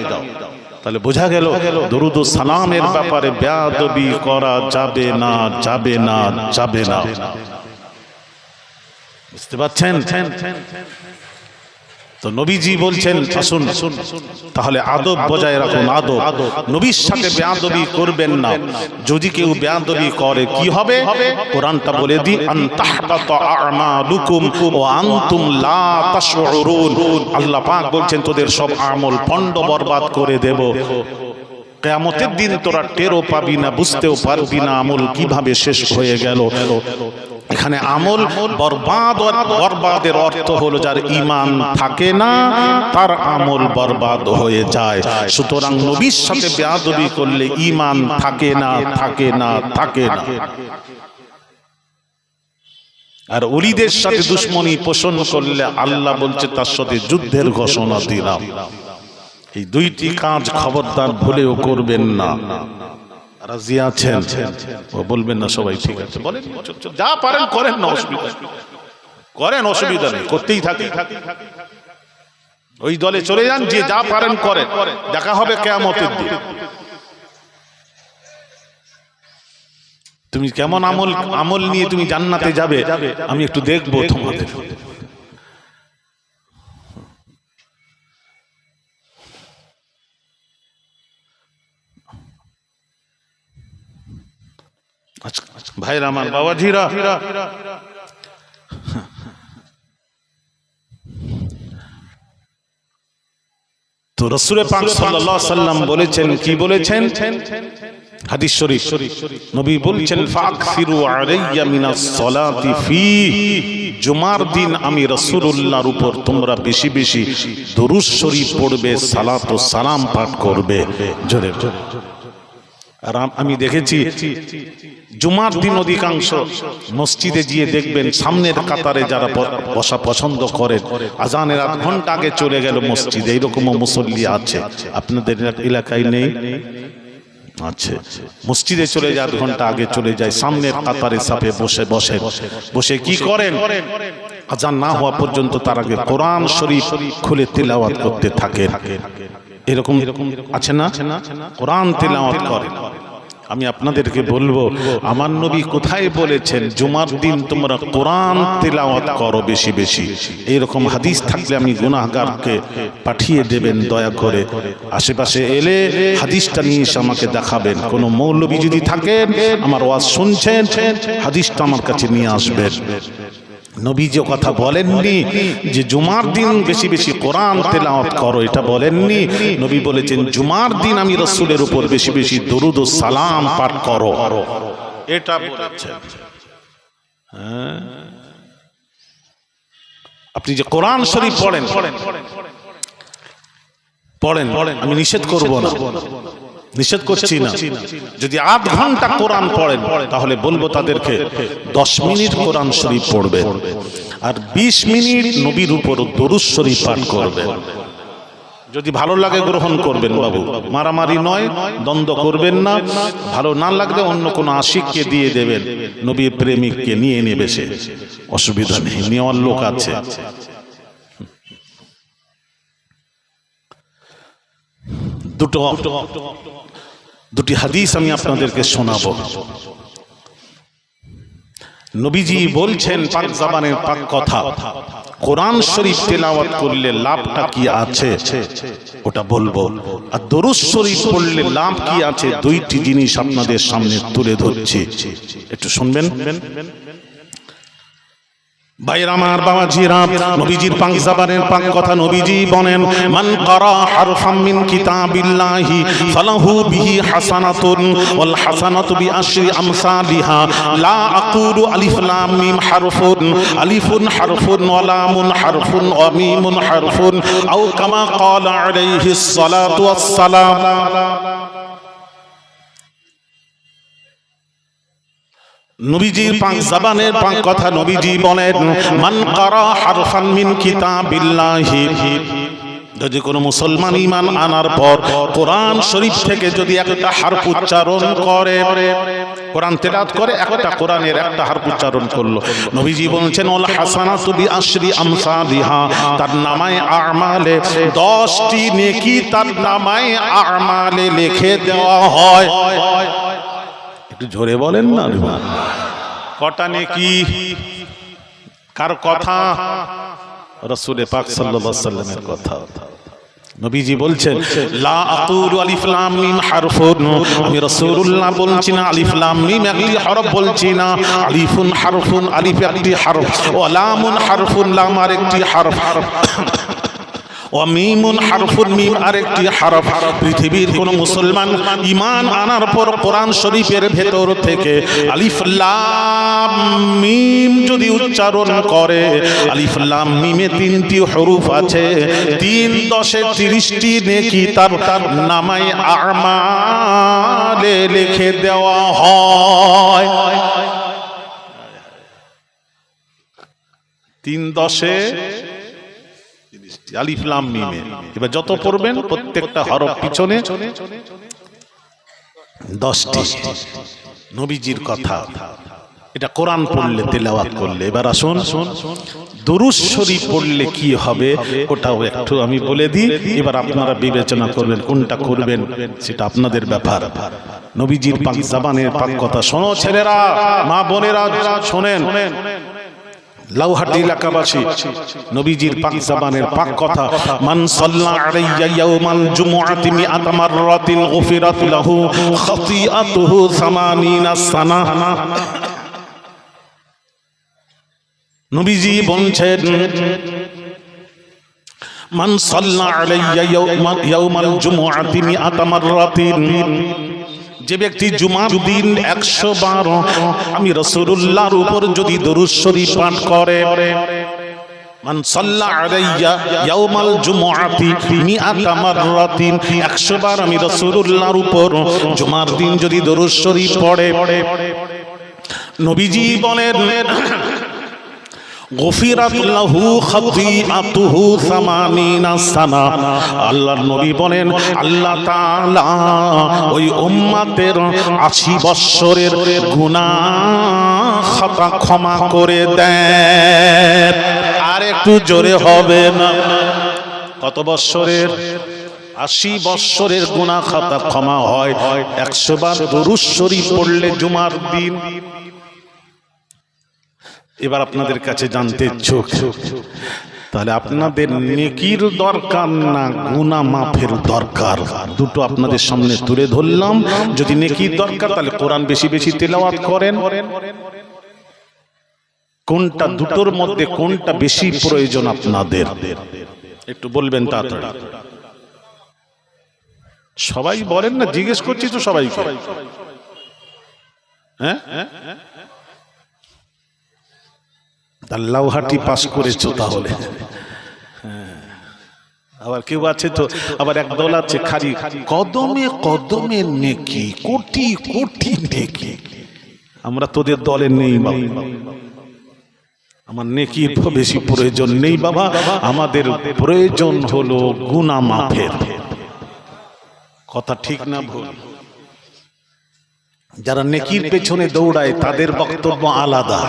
তাহলে বোঝা গেল দরুদ ও সালামের ব্যাপারে বেয়াদবি করা যাবে না, যাবে না, যাবে না। বুঝতে পারছেন? তো নবীজি বলছেন আসুন তাহলে আদব বজায় রাখুন, আদব। নবীর সাথে বেয়াদবি করবেন না। যদি কেউ বেয়াদবি করে কি হবে? কোরআনটা বলে দি, আন তাহবাতা আমালুকুম ওয়া আনতুম লা তাশউরুন। আল্লাহ পাক বলছেন তোদের সব আমল পণ্ড বরবাদ করে দেব। কিয়ামতের দিন তোরা টেরও পাবি না, বুঝতেও পারবি না আমল কিভাবে শেষ হয়ে গেল। এখানে আমল বরবাদ, বরবাদের অর্থ হলো যার ঈমান থাকে না তার আমল বরবাদ হয়ে যায়। সুতরাং নবীর সাথে বেয়াদবি করলে ঈমান থাকে না, থাকে না, থাকে না। আর ওলিদের সাথে দুশমনী পোষণ করলে আল্লাহ বলছে তার সাথে যুদ্ধের ঘোষণা দিলাম। এই 2টি কাজ খবরদার ভুলেও করবেন না। রাজি আছেন? ও বলবেন না সবাই? ঠিক আছে, বলেন, যা পারেন করেন না, অসুবিধা করেন, অসুবিধা নেই, করতেই থাকি। ওই দলে চলে যান, যে যা পারেন করেন, দেখা হবে কিয়ামতের দিন। তুমি কেমন আমল নিয়ে তুমি জান্নাতে যাবে আমি একটু দেখবো তোমাদের। ভাইরা আমার, বাবাজিরা, তো রাসূল পাক সাল্লাল্লাহু আলাইহি সাল্লাম বলেছেন, কি বলেছেন? হাদিস শরীফ, নবী বলছেন ফাকসিরু আলাইয়া মিনাস সালাতি ফি, জুমার দিন আমি রাসূলুল্লাহর উপর তোমরা বেশি বেশি দরুদ শরীফ পড়বে, সালাত ও সালাম পাঠ করবে। জোরে আর আমি দেখেছি জুমার দিন অধিকাংশ মসজিদে গিয়ে দেখবেন সামনের কাতারে যারা বসা পছন্দ করেন, আজানের 8 ঘন্টা আগে চলে গেল মসজিদে, এইরকমও মুসল্লি আছে। আপনাদের এলাকায় নেই? আছে। মসজিদে চলে যায় 8 ঘন্টা আগে চলে যায়, সামনের কাতারে সাফে বসে বসে বসে কি করেন? আজান না হওয়া পর্যন্ত তার আগে কোরআন শরীফ খুলে তিলাওয়াত করতে থাকে। এরকম আছে না? কোরআন তিলাওয়াত করেন। আমি আপনাদেরকে বলবো, আমার নবী কোথায় বলেছেন জুমার দিন তোমরা কোরআন তিলাওয়াত করো বেশি বেশি? এইরকম হাদিস থাকলে আমি গুনাহগারকে পাঠিয়ে দেবেন দয়া করে। আশেপাশে এলে হাদিসটা নিয়ে এসে আমাকে দেখাবেন। কোনো মৌলবী যদি থাকেন, আমার ওয়াজ শুনছেন, হাদিসটা আমার কাছে নিয়ে আসবেন। নবী যে কথা বলেননি যে জুমার দিন বেশি বেশি কোরআন তেলাওয়াত করো, এটা বলেননি। নবী বলেছেন জুমার দিন আমি রাসূলের উপর বেশি বেশি দরুদ ও সালাম পাঠ করো, এটা বলেছেন। আপনি যে কোরআন শরীফ পড়েন, পড়েন, আমি নিষেধ করব না, নিষেধ করছি না। যদি আধ ঘন্টা কোরআন পড়েন তাহলে বলবো তাদেরকে 10 মিনিট কোরআন শরীফ পড়বে আর 20 মিনিট নবীর উপর দরুদ শরীফ পাঠ করবেন। যদি ভালো লাগে গ্রহণ করবেন বাবু, মারামারি নয়, দ্বন্দ্ব করবেন না। ভালো না লাগলে অন্য কোনো আশিককে দিয়ে দেবেন, নবীর প্রেমিককে নিয়ে নেবে, সে অসুবিধা নেই, নেওয়ার লোক আছে। দুটি হাদিস আমি আপনাদেরকে শোনাবো। নবীজি বলছেন পাক জবানের পাক কথা, কোরআন শরীফ তেলাওয়াত করলে লাভটা কি আছে ওটা বলবো, আর দরুদ শরীফ পড়লে লাভ কি আছে দুইটি জিনিস আপনাদের সামনে তুলে ধরছি, একটু শুনবেন। ভাইরা আমার, বাবাজিরা, নবীজির পাক জবানের পাক কথা, নবীজি বলেন মান ক্বারা হারফাম মিন কিতাবিল্লাহি ফালাহু বিহি হাসানাতুন ওয়াল হাসানাতু বিআশরি আমসালিহা লা আকুলু আলিফ লাম মিম হারফুন, আলিফুন হারফুন ওয়া লামুন হারফুন ওয়া মিমুন হারফুন আও কামা ক্বালা আলাইহিস সালাতু ওয়াস সালাম। নবীজির পাক জবানের পাক কথা, নবীজি বলেন মান ক্বারা হারফান মিন কিতাবিল্লাহি, যদি কোনো মুসলমান ঈমান আনার পর কোরআন শরীফ থেকে যদি একটা হারফ উচ্চারণ করে, কোরআন তেলাওয়াত করে, একটা কোরআনের একটা হারফ উচ্চারণ করলো, নবীজি বলেছেন ওয়াল হাসানাতু বিআশরি আমসালিহা, তার নামায়ে আমালে 10টি নেকি তার নামায়ে আমালে লিখে দেওয়া হয়। একটু জোরে বলেন না, কটা নেকি? কার কথা? রাসূল পাক সাল্লাল্লাহু আলাইহি ওয়াসাল্লামের কথা। নবীজি বলছেন লা আকুলু আলিফ লাম মিম হারফুন, আমি রাসূলুল্লাহ বলছি না আলিফ লাম মিম একটি হরফ বলছি না, আলিফুন হারফুন, আলিফ একটি হরফ, ওয়া লামুন হারফুন, লাম আরেকটি হরফ, ও মিমুন হারফুন, মিম আরেকটি হরফ। পৃথিবীর কোন মুসলমান ঈমান আনার পর কোরআন শরীফের ভেতর থেকে আলিফ লাম মিম যদি উচ্চারণ করে, আলিফ লাম মিমে 3টি হরফ আছে, 3 10 30টি নেকি তার নামায়ে আমালে লিখে দেওয়া হয়। 3 10 আলিফ লাম মিমে। এবার যত পড়বেন প্রত্যেকটা হরফ পিছনে 10টি। নবীজির কথা, এটা কোরআন পড়লে তেলাওয়াত করলে। এবার আসুন দুরূদ শরীফ পড়লে কি হবে ওটাও একটু আমি বলে দিই, এবার আপনারা বিবেচনা করবেন কোনটা করবেন, সেটা আপনাদের ব্যাপার। নবীজির পাক জবানের পাক কথা শোনো ছেলেরা, মা বোনেরা শোনেন, লাউহাটি এলাকাবাসী, নবীজির পাক জবানের পাক কথা, মান সাল্লা আলাইয়া ইয়াউমাল জুমুআতি মিআতা মাররাতিন গুফিরাত লাহু খাতিআতুহু 80 সানা। নবীজি বলছেন মান সাল্লা আলাইয়া ইয়াউমাল জুমুআতি মিআতা মাররাতিন, যে ব্যক্তি জুমার দিন 100 বার আমি রাসূলুল্লাহর উপর যদি দরুদ শরীফ পাঠ করে, মান সাল্লা আলাইয়া ইয়াউমাল জুমুআতি মিআতা মাররাতিন, 100 বার আমি রাসূলুল্লাহর উপর জুমার দিন যদি দরুদ শরীফ পড়ে, নবীজি বলেন গুফিরাত লাহু খাতিআতুহু 80 সানা। আল্লাহর নবী বলেন আল্লাহ তাআলা ওই উম্মতের 80 বৎসরের গুনাহ খাতা ক্ষমা করে দেন। আর একটু জোরে হবে না? কত বৎসরের? 80 বৎসরের গুনাহ খাতা ক্ষমা হয় 100 বার দরুদ শরীফ পড়লে জুমার দিন। এবার আপনাদের কাছে জানতে ইচ্ছুক, তাহলে আপনাদের নেকির দরকার না গুনাহ মাফের দরকার? দুটো আপনাদের সামনে তুলে ধরলাম। যদি নেকির দরকার তাহলে কোরআন বেশি বেশি তেলাওয়াত করেন। কোনটা দুটোর মধ্যে কোনটা বেশি প্রয়োজন আপনাদের একটু বলবেন তাড়াতাড়ি। সবাই বলেন না, জিজ্ঞেস করছি তো সবাইকে। হ্যাঁ, লাউহাটি পাস করেছো তাহলে? আবার কেউ আছে তো আবার একদল আছে খালি কদমে কদমে নেকি, কোটি কোটি নেকি। আমরা তোদের দলে নেই বাবা, আমার নেকির বেশি প্রয়োজন নেই বাবা, আমাদের প্রয়োজন হলো গুনাহ মাফের। কথা ঠিক না ভুল? যারা নেকির পেছনে দৌড়ায় তাদের বক্তব্য আলাদা,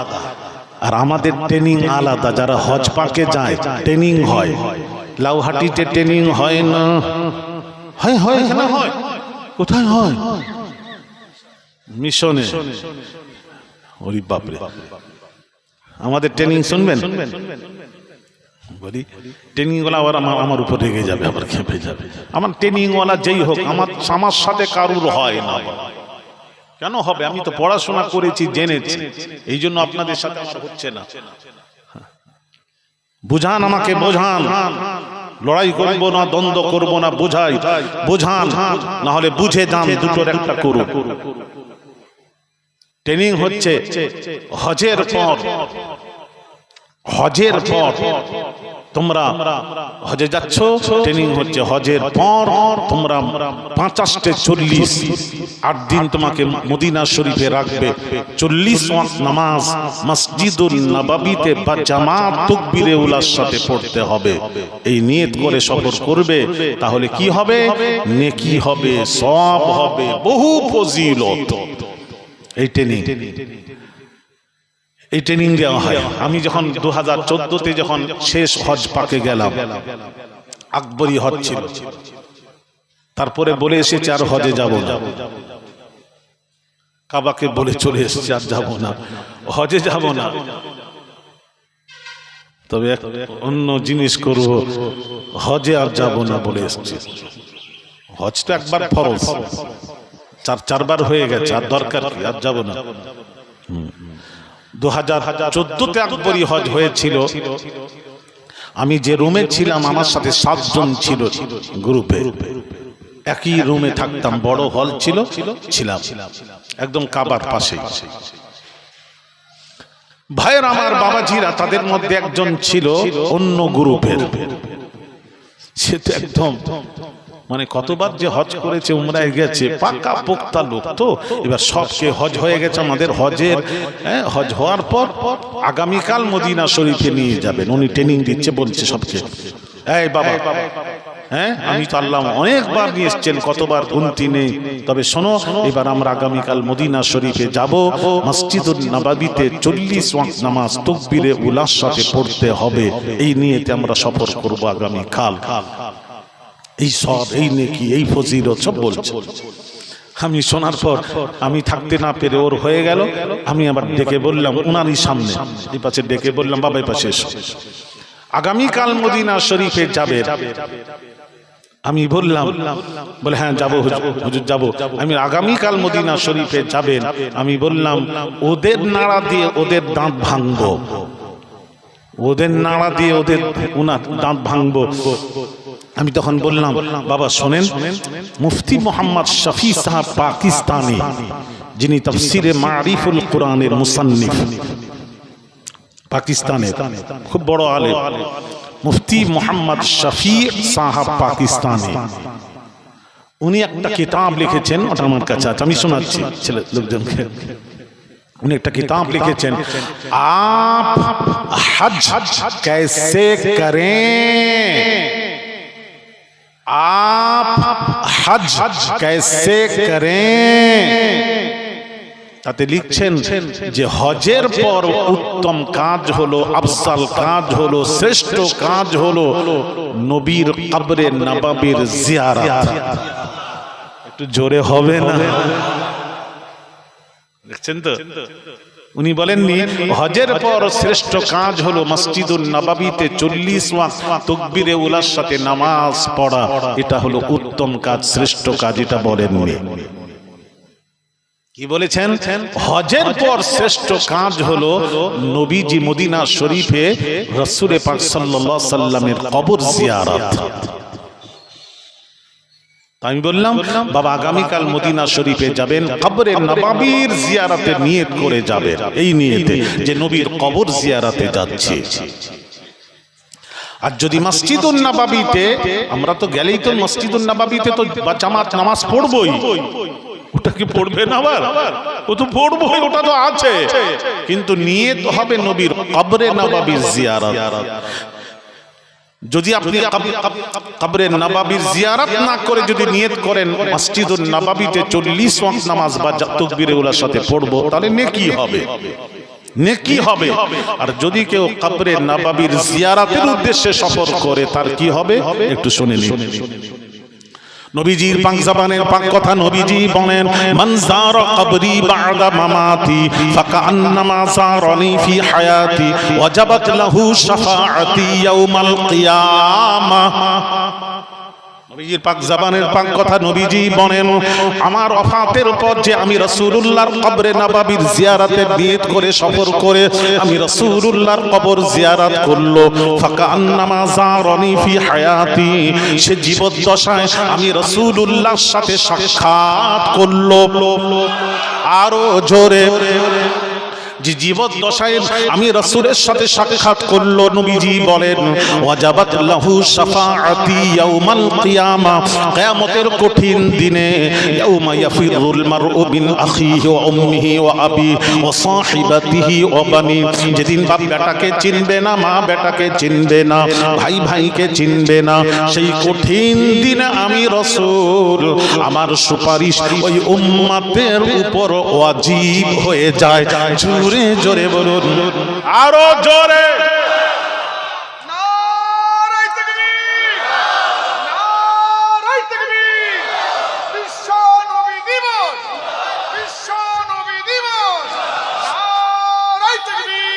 আর আমাদের ট্রেনিং আলাদা। যারা হজ পাকে যায় ট্রেনিং হয়, লাউহাটিতে ট্রেনিং হয় না? হয় হয় হয়। কোথায় হয়? মিশনে। ওরে বাপরে, আমাদের ট্রেনিং শুনবেন? বলি ট্রেনিং ওয়ালা আবার আমার উপর রেগে যাবে, আবার খেপে যাবে। আমার ট্রেনিং ওয়ালা যেই হোক, আমার সাথে কারুর হয় না। কেন হবে? আমি তো পড়াশোনা করেছি, জেনেছি, এই জন্য আপনাদের সাথে আমার হচ্ছে না। বুঝান, আমাকে বোঝান। লড়াই করব না, দ্বন্দ্ব করব না, বোঝাই, বোঝান। না হলে বুঝে যান, দুটোর একটা করুন। ট্রেনিং হচ্ছে হজের পর। হজের পর তোমরা হজে যাচ্ছ, ট্রেনিং হচ্ছে হজের পর। তোমরা ৫-৪০ ৮ দিন তোমাকে মদিনা শরীফে রাখবে। ৪০ ওয়াক্ত নামাজ মসজিদুল নববীতে বা জামাত তাকবীরে উলার সাথে পড়তে হবে। এই নিয়ত করে সফর করবে, তাহলে কি হবে? নেকি হবে, সওয়াব হবে, বহু ফজিলত। এই ট্রেনিং দেওয়া হয়। আমি যখন 2014-তে যখন শেষ হজ পাকে গেলাম, আকবরী হজ ছিল, তারপরে বলে এসেছে আর হজে যাব না। কাবাকে বলে চলে এসেছে আর যাব না, হজে যাব না, তবে অন্য জিনিস করব, হজে আর যাব না বলে এসেছে। হজ তো একবার ফরজ, 4বার হয়ে গেছে, আর দরকার কি? আর যাব না। 2014-তে আকবরী হজ হয়েছিল। আমি যে রুমে ছিলাম, আমার সাথে 7 জন ছিল গ্রুপে, একই রুমে থাকতাম। বড় হল ছিল, ছিলাম একদম কাবার পাশে। ভাইয়ের আমার, বাবাজিরা, তাদের মধ্যে একজন ছিল অন্য গ্রুপের। সে তো একদম মানে কতবার যে হজ করেছে, উমরায় গেছে, পাকা পোক্তা লোক তো। এবার সবকে হজ হয়ে গেছে। আমাদের হজ হওয়ার পর আগামীকাল মদিনা শরীফে নিয়ে যাবেন। উনি ট্রেনিং দিচ্ছে, বলছে সবকে, এই বাবা, আমি তো আল্লাহ অনেকবার নিয়ে এসছেন, কতবার গুনতি নেই, তবে শোনো, এবার আমরা আগামীকাল মদিনা শরীফে যাব। মসজিদুল নববীতে 40 ওয়াক্ত নামাজ তাকবীরে উলার সাথে পড়তে হবে। এই নিয়েতে আমরা সফর করব আগামীকাল। এই সব, এই নেকি, এই ফজিলত সব বলছে। আমি শোনার পর আমি থাকতে না পেরে, ওর হয়ে গেল, আমি আবার ডেকে বললাম, উনারই সামনে এই পাশে ডেকে বললাম, বাবা এই পাশে এসো, আগামীকাল মদিনা শরীফে যাবে। আমি বললাম, বলে হ্যাঁ যাবো হুজুর যাবো। আমি আগামীকাল মদিনা শরীফে যাবেন। আমি বললাম, ওদের নাড়া দিয়ে ওদের দাঁত ভাঙবো, ওদের নাড়া দিয়ে ওদের দাঁত ভাঙবো। আমি তখন বললাম, বাবা শোনেন, মুফতি মোহাম্মদ শফি সাহেব পাকিস্তানি, যিনি তাফসিরে মারিফুল কোরআনের মুসান্নিফ, পাকিস্তানের খুব বড় আলেম, মুফতি মোহাম্মদ শফি সাহেব পাকিস্তানি, উনি একটা কিতাব লিখেছেন, ওটা আমার কাছে আছে, আমি শোনাচ্ছি ছেলে লোকজনকে। उन्हें एक किताब लिखेছেন, आप हज कैसे करें, आप हज कैसे करें। তাতে লিখছেন যে হজের পর উত্তম কাজ হলো, আফসাল কাজ হলো, শ্রেষ্ঠ কাজ হলো নবীর কবরে নববীর জিয়ারত। একটু জোরে হবে না? দেখছেন তো, উনি বলেননি হজের পর শ্রেষ্ঠ কাজ হলো মসজিদুল নববীতে 40 ওয়াক্ত তাকবীরে উলার সাথে নামাজ পড়া, এটা হলো উত্তম কাজ, শ্রেষ্ঠ কাজ, এটা বলেননি। কি বলেছেন? হজের পর শ্রেষ্ঠ কাজ হলো নবীজি মদিনা শরীফে রাসূল পাক সাল্লাল্লাহু আলাইহি সাল্লামের কবর জিয়ারত। আমি বললাম, বাবা আগামীকাল মদিনা শরীফে যাবেন, কবরে নববীর জিয়ারতের নিয়ত করে যাবেন, এই নিয়তে যে নবীর কবর জিয়ারতে যাচ্ছে। আর যদি মসজিদুন নববীতে, আমরা তো গেলেই তো মসজিদুন নববীতে তো জামাত নামাজ পড়বই, ওটা কি পড়বে না আবার? ও তো পড়বই, ওটা তো আছে, কিন্তু নিয়ত হবে নবীর কবরে নববীর জিয়ারত। যদি আপনি কবরে নববীর জিয়ারত না করে যদি নিয়ত করেন মসজিদুন নববীতে 40 ওয়াক্ত নামাজ বা তাকবীরে উলার সাথে পড়বো, তাহলে নেকি হবে, নেকি হবে। আর যদি কেউ কবরে নববীর জিয়ারতের উদ্দেশ্যে সফর করে, তার কি হবে একটু শুনে নিন। নবীজির পাক জবানের পাক কথা, নবীজি বলেন, মান যারা কবরি বা'দা মামাতি ফাকান্নামা যারানি ফি হায়াতি ওয়াজাবাত লাহু শাফাআতি ইয়াউমাল কিয়ামাহ। নবীজির পাক জবানের পাক কথা, নবীজি বলেন, আমার ওফাতের পর যে আমি রাসূলুল্লাহর কবরে নববীর জিয়ারতের নিয়ত করে সফর করে আমি রাসূলুল্লাহর কবর জিয়ারত করলো, ফাকান্নামা যারানি ফি হায়াতি, সে জীবদ্দশায় আমি রাসূলুল্লাহর সাথে সাক্ষাৎ করলো। আরো জোরে, যে জীবদ্দশায় আমি রাসূলের সাথে সাক্ষাৎ করলো, নবীজি বলেন, ওয়াজাবাত লাহু শাফাআতি ইয়াউমাল কিয়ামাহ, কিয়ামতের কঠিন দিনে, ইয়াউমা ইয়াফিরুল মারউ মিন আখিহি ওয়া উম্মিহি ওয়া আবিহি ওয়া সাহিবাতিহি ওয়া বানি, যেদিন বাপ বেটাকে চিনবে না, মা বেটাকে চিনবে না, ভাই ভাইকে চিনবে না, সেই কঠিন দিনে আমি রাসূল, আমার সুপারিশ ওই উম্মতের উপর ওয়াজিব হয়ে যায়। জোরে জোরে বলুন, আরো জোরে।
নারায়ে তাকবীর, নারায়ে তাকবীর। বিশ্ব নবী দিবস, বিশ্ব নবী দিবস, নারায়ে তাকবীর।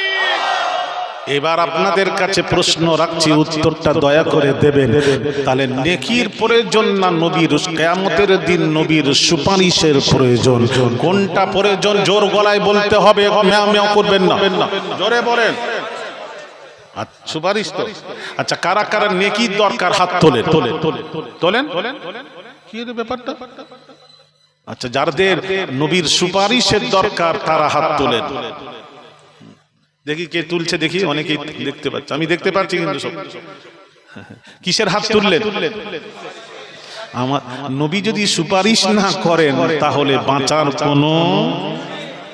এবার আপনাদের কাছে প্রশ্ন রাখছি, উত্তরটা দয়া করে দেবেন। তাহলে নেকির প্রয়োজন না নবীর কিয়ামতের দিন নবীর সুপারিশের প্রয়োজন? কোনটা প্রয়োজন? জোর গলায় বলতে হবে, ম্যাও ম্যাও করবেন না, জোরে বলেন। সুপারিশ তো আচ্ছা, কারা কারা নেকির দরকার হাত তোলেন, তোলেন, কি এর ব্যাপারটা? আচ্ছা, যাদের নবীর সুপারিশের দরকার তারা হাত তোলেন। দেখি কে তুলছে, দেখি, অনেকেই দেখতে পাচ্ছে, আমি দেখতে পাচ্ছি, কিন্তু সব কিসের হাত তুললেন? আমার নবী যদি সুপারিশ না করেন তাহলে বাঁচার কোনো,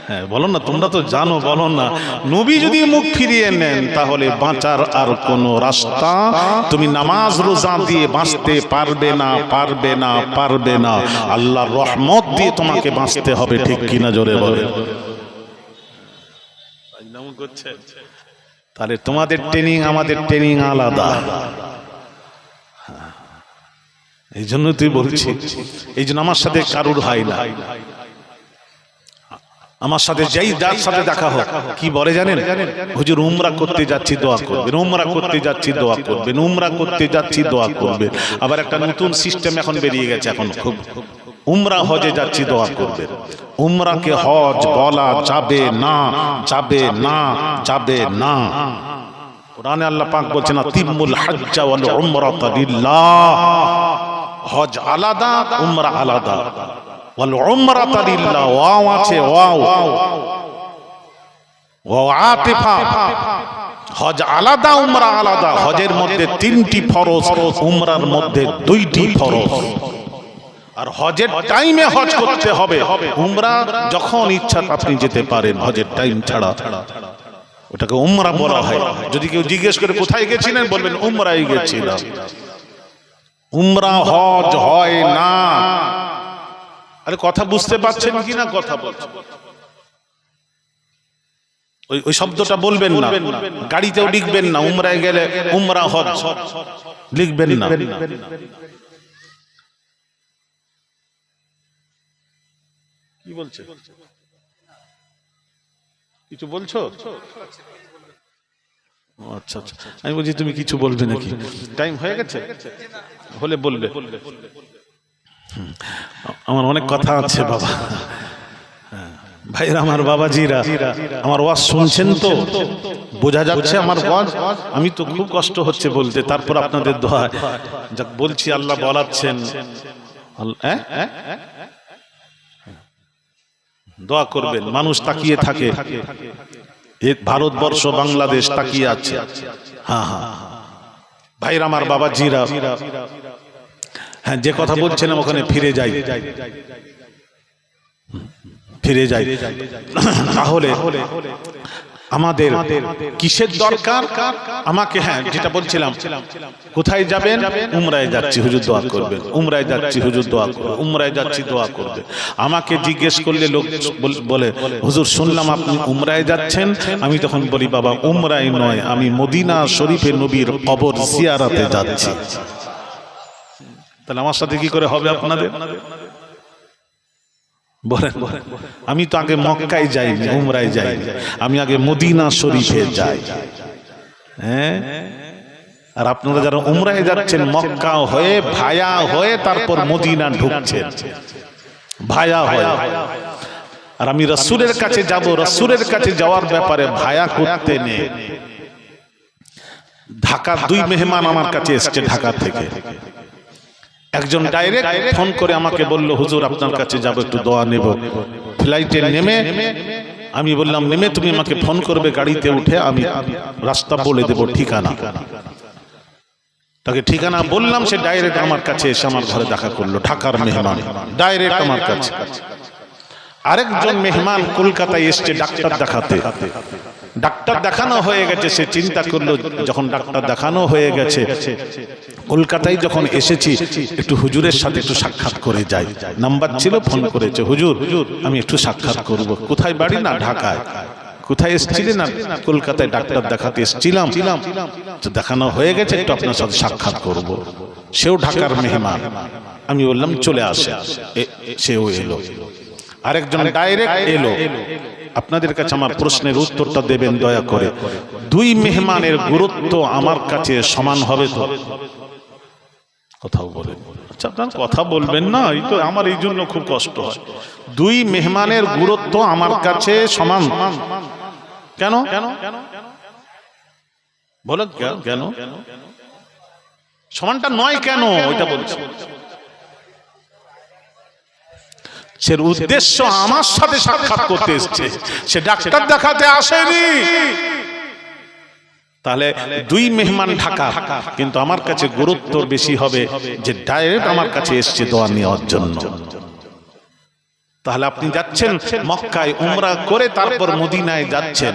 হ্যাঁ বলো না, তোমরা তো জানো, বলো না, নবী যদি মুখ ফিরিয়ে নেন তাহলে বাঁচার আর কোনো রাস্তা, তুমি নামাজ রোজা দিয়ে বাঁচতে পারবে না, পারবে না, পারবে না। আল্লাহর রহমত দিয়ে তোমাকে বাঁচতে হবে, ঠিক কিনা জোরে বলে। তাহলে তোমাদের ট্রেনিং আমাদের ট্রেনিং আলাদা, এই জন্য তুই বলছি, এই জন্য আমার সাথে কারুর হয় না। আমার সাথে যেই যার সাথে দেখা হোক কি বলে জানেন, হুজুর উমরা করতে যাচ্ছি দোয়া করবেন, উমরা করতে যাচ্ছি দোয়া করবেন, উমরা করতে যাচ্ছি দোয়া করবেন। আবার একটা নতুন সিস্টেম এখন বেরিয়ে গেছে, এখন খুব, উমরা হজে যাচ্ছি দোয়া করবেন। উমরাকে হজ বলা যাবে না, যাবে না, যাবে না। কোরআনে আল্লাহ পাক বলছেন, আতিমুল হজ্জা ওয়াল উমরাতা লিল্লাহ, হজ আলাদা, উমরা আলাদা। ওয়াল উমরাতা লিল্লাহ, ওয়াও আছে, ওয়াও, ওয়াও আতিফা, হজ আলাদা, উমরা আলাদা। হজের মধ্যে 3টি ফরজ, উমরার মধ্যে 2টি ফরজ। আর হজের টাইমে হজ করতে হবে, উমরা যখন ইচ্ছা আপনি যেতে পারেন, হজের টাইম ছাড়া। ওটাকে উমরা বলা হয়। যদি কেউ জিজ্ঞেস করে কোথায় গেছিলেন, বলবেন উমরায় গেছিলাম। উমরা হজ হয় না। আরে কথা বুঝতে পারছেন কিনা? কথা বলছেন, ওই শব্দটা বলবেন না, গাড়িতেও লিখবেন না, উমরায় গেলে উমরা হজ লিখবেন না। কি বলছে? কিছু বলছো? আচ্ছা আচ্ছা, আমি বলছি তুমি কিছু বলবে নাকি? টাইম হয়ে গেছে, হলে বলবে। আমার অনেক কথা আছে বাবা, ভাইরা আমার, বাবাজিরা আমার ওয়াজ শুনছেন তো? বোঝা যাচ্ছে আমার ওয়াজ? আমি তো খুব কষ্ট হচ্ছে বলতে, তারপর আপনাদের দোয়া যাক বলছি, আল্লাহ বলাচ্ছেন, দোয়া করবেন। মানুষ তাকিয়ে থাকে, ভারতবর্ষ বাংলাদেশ তাকিয়ে আছে। হ্যাঁ হ্যাঁ, ভাইরা আমার, বাবা জিরা, হ্যাঁ যে কথা বলছিলাম ওখানে ফিরে যাই। তাহলে আমাদের কিসের দরকার? আমাকে, হ্যাঁ যেটা বলছিলাম, কোথায় যাবেন? উমরায় যাচ্ছি, হুজুর দোয়া করবেন। উমরায় যাচ্ছি, হুজুর দোয়া করবে। উমরায় যাচ্ছি, দোয়া করবে। আমাকে জিজ্ঞেস করলে লোক বলে, হুজুর শুনলাম আপনি উমরায় যাচ্ছেন। আমি তখন বলি, বাবা উমরায় নয়, আমি মদিনা শরীফে নবীর কবর জিয়ারতে যাচ্ছি। তাহলে আমার সাথে কি করে হবে আপনাদের? বলেন, আমি তো আগে মক্কায় যাইনি, উমরায় যাইনি, আমি আগে মদিনা শরীফে যাই। হ্যাঁ, আর আপনারা যারা উমরায় যাচ্ছেন মক্কা হয়ে, ভায়া হয়ে, তারপর মদিনা ঢুকছেন ভায়া হয়ে। আর আমি রাসূলের কাছে যাব, রাসূলের কাছে যাওয়ার ব্যাপারে ভায়া করতে নেই। ঢাকার 2 মেহমান আমার কাছে এসছে, ঢাকা থেকে। একজন ডাইরেক্ট ফোন করে আমাকে বলল, হুজুর আপনার কাছে যাব, একটু দোয়া নেব। ফ্লাইটে নেমে আমি বললাম, নেমে তুমি আমাকে ফোন করবে, গাড়িতে উঠে আমি রাস্তা বলে দেব, ঠিকানা। তাকে ঠিকানা বললাম, সে ডাইরেক্ট আমার কাছে এসে আমার ঘরে দেখা করলো। ঢাকার মেহমান ডাইরেক্ট আমার কাছে। আরেকজন মেহমান কলকাতায় এসছে ডাক্তার দেখাতে। ডাক্তার দেখানো হয়ে গেছে, সে চিন্তা করলো যখন ডাক্তার দেখানো হয়ে গেছে, কলকাতায় যখন এসেছি একটু হুজুরের সাথে একটু সাক্ষাৎ করে যাই। নাম্বার ছিল, ফোন করেছে, হুজুর আমি একটু সাক্ষাৎ করব। কোথায় বাড়ি? না ঢাকায়। কোথায় এসেছিলেন? না কলকাতায় ডাক্তার দেখাতে এসেছিলাম, তো দেখানো হয়ে গেছে, একটু আপনার সাথে সাক্ষাৎ করব। সেও ঢাকার মেহমান। আমি বললাম চলে আসে, সেও এলো। আরেকজন ডাইরেক্ট এলো। আপনাদের কাছে আমার প্রশ্নের উত্তরটা দেবেন দয়া করে। 2 মেহমানের গুরুত্ব আমার কাছে সমান হবে তো? কথাও বলেন। আচ্ছা আপনার কথা বলবেন না, এই তো আমার এই জন্য খুব কষ্ট হয়। 2 মেহমানের গুরুত্ব আমার কাছে সমান কেন? বলো কেন সমানটা নয়? কেন ওইটা বলছি। সে উদ্দেশ্য আমার সাথে সাক্ষাৎ করতে এসেছে, সে ডাক্তার দেখাতে আসেনি। তাহলে 2 মেহমান ঢাকা, কিন্তু আমার কাছে গুরুত্ব বেশি হবে যে ডাইরেক্ট আমার কাছে এসেছে দোয়া নেওয়ার জন্য। তাহলে আপনি যাচ্ছেন মক্কায় উমরা করে, তারপর মদিনায় যাচ্ছেন,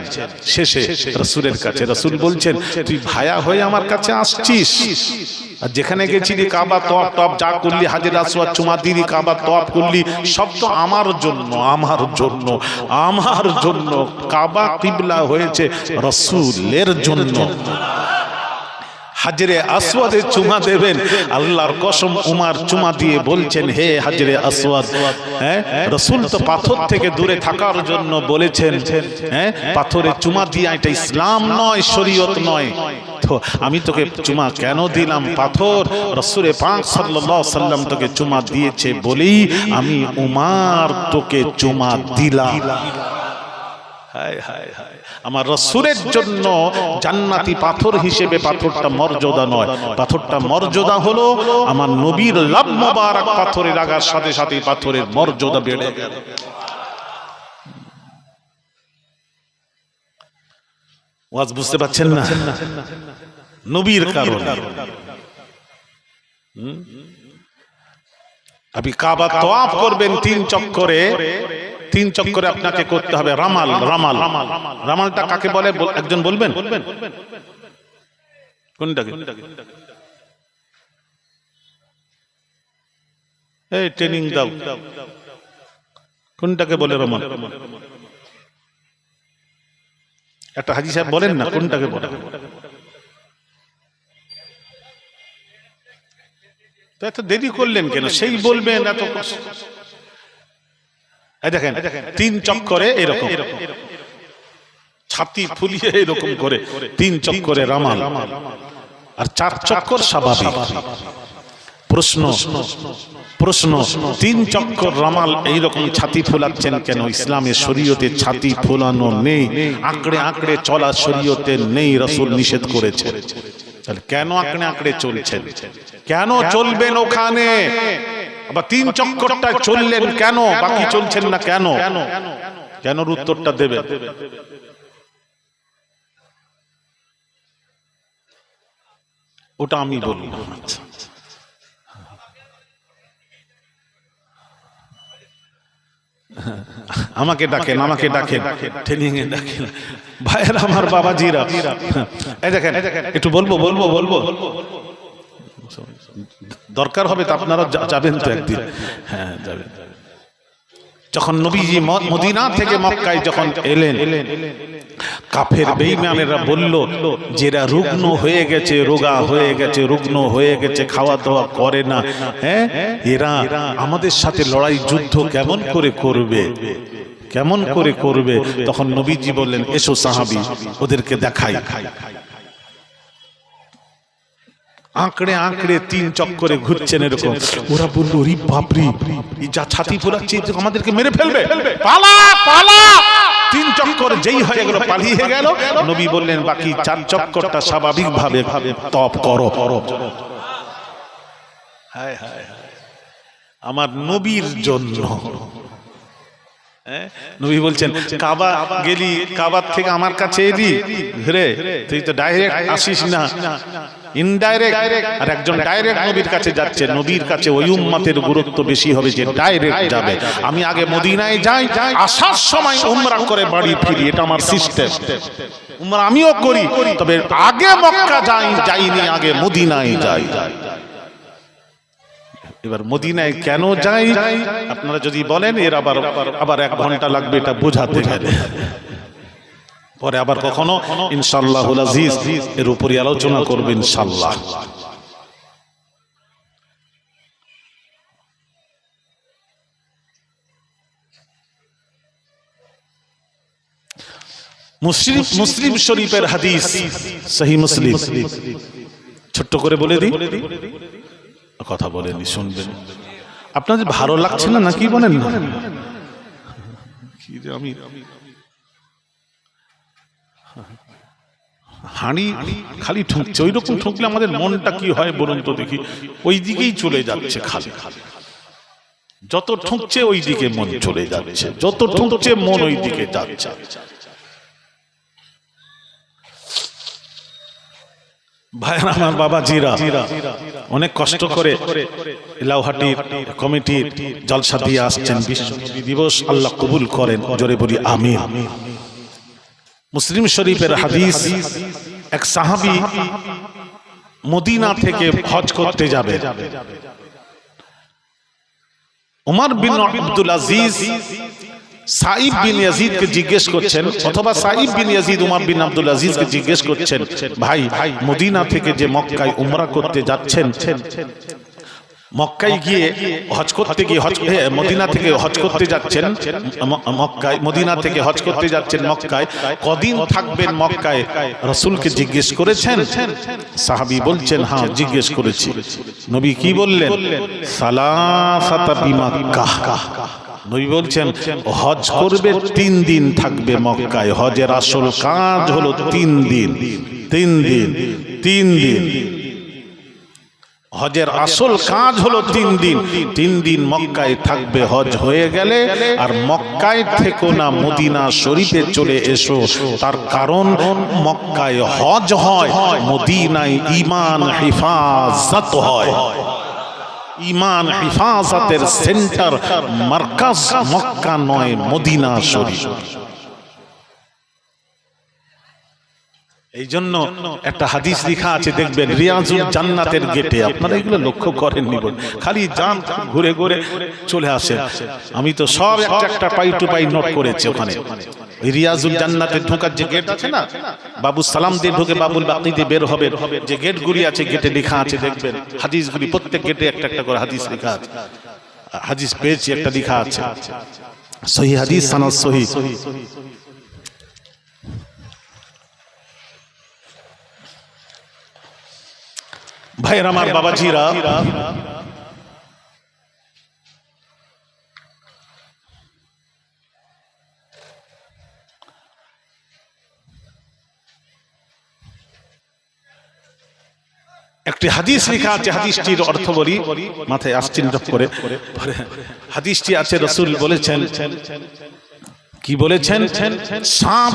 শেষে রাসূলের কাছে। রাসূল বলছেন, তুই ভায়া হয়ে আমার কাছে আসছিস, আর যেখানে গেছিলি কাবা তওয়াফ টপ যা করলি, হাজরে আসওয়াদ চুমা দিলি, কাবা তওয়াফ করলি, সব তো আমার জন্য, আমার জন্য, আমার জন্য। কাবা কিবলা হয়েছে রাসূলের জন্য। হাজরে আসওয়াদে চুমা দেবেন, আল্লাহর কসম উমর চুমা দিয়ে বলছেন, হে হাজরে আসওয়াদ, হ্যাঁ রাসূল তো পাথর থেকে দূরে থাকার জন্য বলেছেন, হ্যাঁ পাথরে চুমা দিয়া এটা ইসলাম নয়, শরীয়ত নয়। তো আমি তোকে চুমা কেন দিলাম? পাথর রাসূল পাক সাল্লাল্লাহু আলাইহি সাল্লাম তোকে চুমা দিয়েছে বলেই আমি উমর তোকে চুমা দিলাম। হায় হায় হায়, আমার রাসূলের জন্য জান্নাতি পাথর হিসেবে পাথরটা মর্যাদা নয়, পাথরটা মর্যাদা হলো আমার নবীর লাভ মোবারক পাথরে লাগার সাথে সাথে পাথরের মর্যাদা বেড়ে গেল। ওয়াজ বুঝতে পারছেন না? নবীর কারণে আপনি কাবা তওয়াফ করবেন 3 চক্করে, 3 চক্করে আপনাকে করতে হবে রামাল। রামাল, রামালটা কাকে বলে একজন বলবেন? কোনটাকে? এই ট্রেনিং দাও, কোনটাকে বলে রামাল? একটা হাজী সাহেব বলেন না কোনটাকে বলে। তো এত দেরি করলেন কেন? সেই বলবেন এত। দেখেন 3 চক্করে এরকম ছাতি ফুলিয়ে এরকম করে 3 চক্করে রামাল, আর 4 চক্কর স্বাভাবিক। প্রশ্ন 3 চক্কর রামাল এইরকম ছাতি ফোলাচ্ছেন কেন? ইসলামের শরীয়তে ছাতি ফোলানো নেই, আঁকড়ে আঁকড়ে চলা শরীয়তে নেই, রাসূল নিষেধ করেছে। তাহলে কেন আঁকড়ে আঁকড়ে চলছেন? কেন চলবেন ওখানে? আবার 3 চক্করটা চললেন কেন, বাকি চলছেন না কেন? কেন উত্তরটা দেবেন। ওটা আমি বলবো। আচ্ছা, আমাকে ডাকেন, আমাকে ডাকেন, ট্রেনিং এ ডাকেন। ভাইয়ের আমার বাবাজিরা, এই দেখেন একটু বলবো বলবো বলবো, দরকার হবে তো আপনারা যাবেন তো একদিন। হ্যাঁ যাবেন। যখন নবীজি মদিনা থেকে মক্কায় যখন এলেন, কাফের বেঈমানেরা বলল যে এরা রুগ্ন হয়ে গেছে, রোগা হয়ে গেছে, রুগ্ন হয়ে গেছে, খাওয়া দাওয়া করে না, হ্যাঁ এরা আমাদের সাথে লড়াই যুদ্ধ কেমন করে করবে, কেমন করে করবে। তখন নবীজি বললেন এসো সাহাবী, ওদেরকে দেখাই। আঁকড়ে আঁকড়ে 3 চক্করে ঘুরছেন এরকম। ওরা বলল ওরে বাপরে, এই যা ছাতি ফোলাচ্ছে আমাদেরকে মেরে ফেলবে, পালা পালা। 3 চক্কর যেই হয়ে গেল, পালিয়ে গেল। নবী বললেন বাকি 4 চক্করটা স্বাভাবিক ভাবে তপ করো। হায় হায় হায়, আমার নবীর জন্য। নবী বলছেন কাবা গেলি, কাবার থেকে আমার কাছে এলি, ঘুরে তুই তো ডাইরেক্ট আসিস না, ইনডাইরেক্ট। আর একজন ডাইরেক্ট নবীর কাছে যাচ্ছে, নবীর কাছে ওই উম্মতের গুরুত্ব বেশি হবে যে ডাইরেক্ট যাবে। আমি আগে মদিনায় যাই, আসার সময় উমরা করে বাড়ি ফিরি, এটা আমার সিস্টেম। উমরা আমিও করি, তবে আগে মক্কা যাইনি, আগে মদিনায় যাই। এবার মদিনায় কেন যাই আপনারা যদি বলেন, এর আবার 1 ঘন্টা লাগবে এটা বোঝাতে গেলে। পরে আবার কখনো ইনশাআল্লাহুল আজিজ এর উপরে আলোচনা করব ইনশাআল্লাহ। মুসলিম শরীফের হাদিস, সহিহ মুসলিম, ছোট্ট করে বলে দিই, কথা বলেনি শুনবেন। আপনাদের ভালো লাগছে না নাকি বলেন না? আমি হাঁড়ি খালি ঠুকছে, ওই রকম ঠুকলে আমাদের মনটা কি হয় বলুন তো দেখি? ওই দিকেই চলে যাচ্ছে খালি, যত ঠুকছে ওই দিকে মন চলে যাচ্ছে, যত ঠুকছে মন ওই দিকে যাচ্ছে। ভাইরা আমার বাবাজিরা, অনেক কষ্ট করে লাউহাটির কমিটির জলসা দিয়ে আসছেন। বিশ্ব নবী দিবস আল্লাহ কবুল করেন, জোরে বলি আমিন। মুসলিম শরীফের হাদিস, এক সাহাবী মদিনা থেকে হজ করতে যাবে। উমর বিন আব্দুল আজিজ সাইব বিন ইয়াজিদকে জিজ্ঞেস করছেন, অথবা সাইব বিন ইয়াজিদ উমর বিন আব্দুল আজিজকে জিজ্ঞেস করছেন, ভাই মদিনা থেকে যে মক্কায় উমরা করতে যাচ্ছেন, মক্কায় গিয়ে হজ করতে গিয়ে মদিনা থেকে হজ করতে যাচ্ছেন মক্কায়, মদিনা থেকে হজ করতে যাচ্ছেন মক্কায়, কদিন থাকবেন মক্কায় রাসূলকে জিজ্ঞেস করেছেন? সাহাবী বলছেন হ্যাঁ জিজ্ঞেস করেছি। নবী কি বললেন? সালাসাতা বিমাক্কাহ। নবী বলছেন হজ করবে 3 দিন থাকবে মক্কায়। হজের আসল কাজ হলো 3 দিন, 3 দিন, 3 দিন। হজের আসল কাজ হলো 3 দিন। 3 দিন মক্কায় থাকবে, হজ হয়ে গেলে আর মক্কায় থেকো না, মদিনা শরীফে চলে এসো। তার কারণ মক্কায় হজ হয়, মদিনায় ঈমান হিফাজত হয়। ঈমান হিফাজতের সেন্টার মার্কাজ মক্কা নয়, মদিনা শরীফ। এই জন্য একটা হাদিস লেখা আছে দেখবেন রিয়াজুল জান্নাতের গেটে, আপনারা এগুলো লক্ষ্য করেননি, খালি যান ঘুরে ঘুরে চলে আসেন। আমি তো সব একটা পাই টু পাই নোট করেছি। ওখানে রিয়াজুল জান্নাতের ঢোকার যে গেট আছে না, বাবু সালাম দিয়ে ঢুকে বাবুল বাকি দিয়ে বের হবে, যে গেটগুলি আছে গেটে লেখা আছে দেখবেন হাদিসগুলি, প্রত্যেক গেটে একটা একটা করে হাদিস লেখা আছে। হাদিস পেয়েছি, একটা লেখা আছে সহিহ হাদিস, সনদ সহিহ। ভাইয়ের আমার বাবাজিরা, একটি হাদিস লেখা আছে, হাদিসটির অর্থ বলি, মাথায় আসছেন করে। হাদিসটি আছে রাসূল বলেছেন, কি বলেছেন? সাপ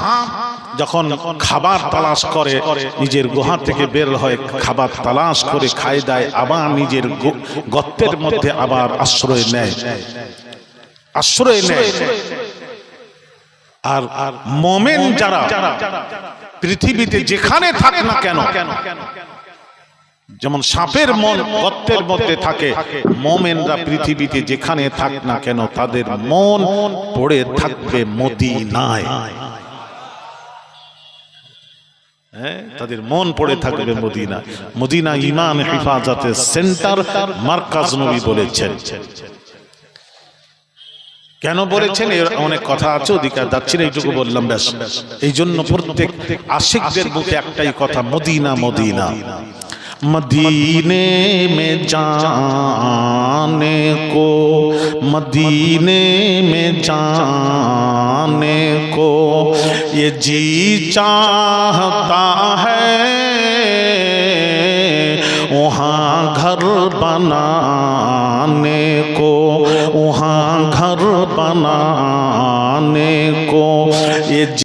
যখন খাবার তালাশ করে নিজের গুহা থেকে বের হয়, খাবার তালাশ করে খায় দায়, আবার নিজের গর্তের মধ্যে আবার আশ্রয় নেয়। আর মোমেন যারা পৃথিবীতে যেখানে থাক না কেন, যেমন সাপের মন গর্তের মধ্যে থাকে, মোমেনরা পৃথিবীতে যেখানে থাক না কেন তাদের মন পড়ে থাকবে মদিনায়। তাদের মন পড়ে থাকবে মদিনা। মদিনা ঈমান হেফাজতের সেন্টার, মার্কাজ নবী বলেছেন। কেন বলেছেন এর অনেক কথা আছে, ওদিকে যাচ্ছি না, এইটুকু বললাম ব্যাস। এই জন্য প্রত্যেক আশিকদের মুখে একটাই কথা, মদিনা মদিনা। मदीने में जाने को, मदीने में जाने को ये जी चाहता है, वहाँ घर बनाने को, वहाँ घर बनाने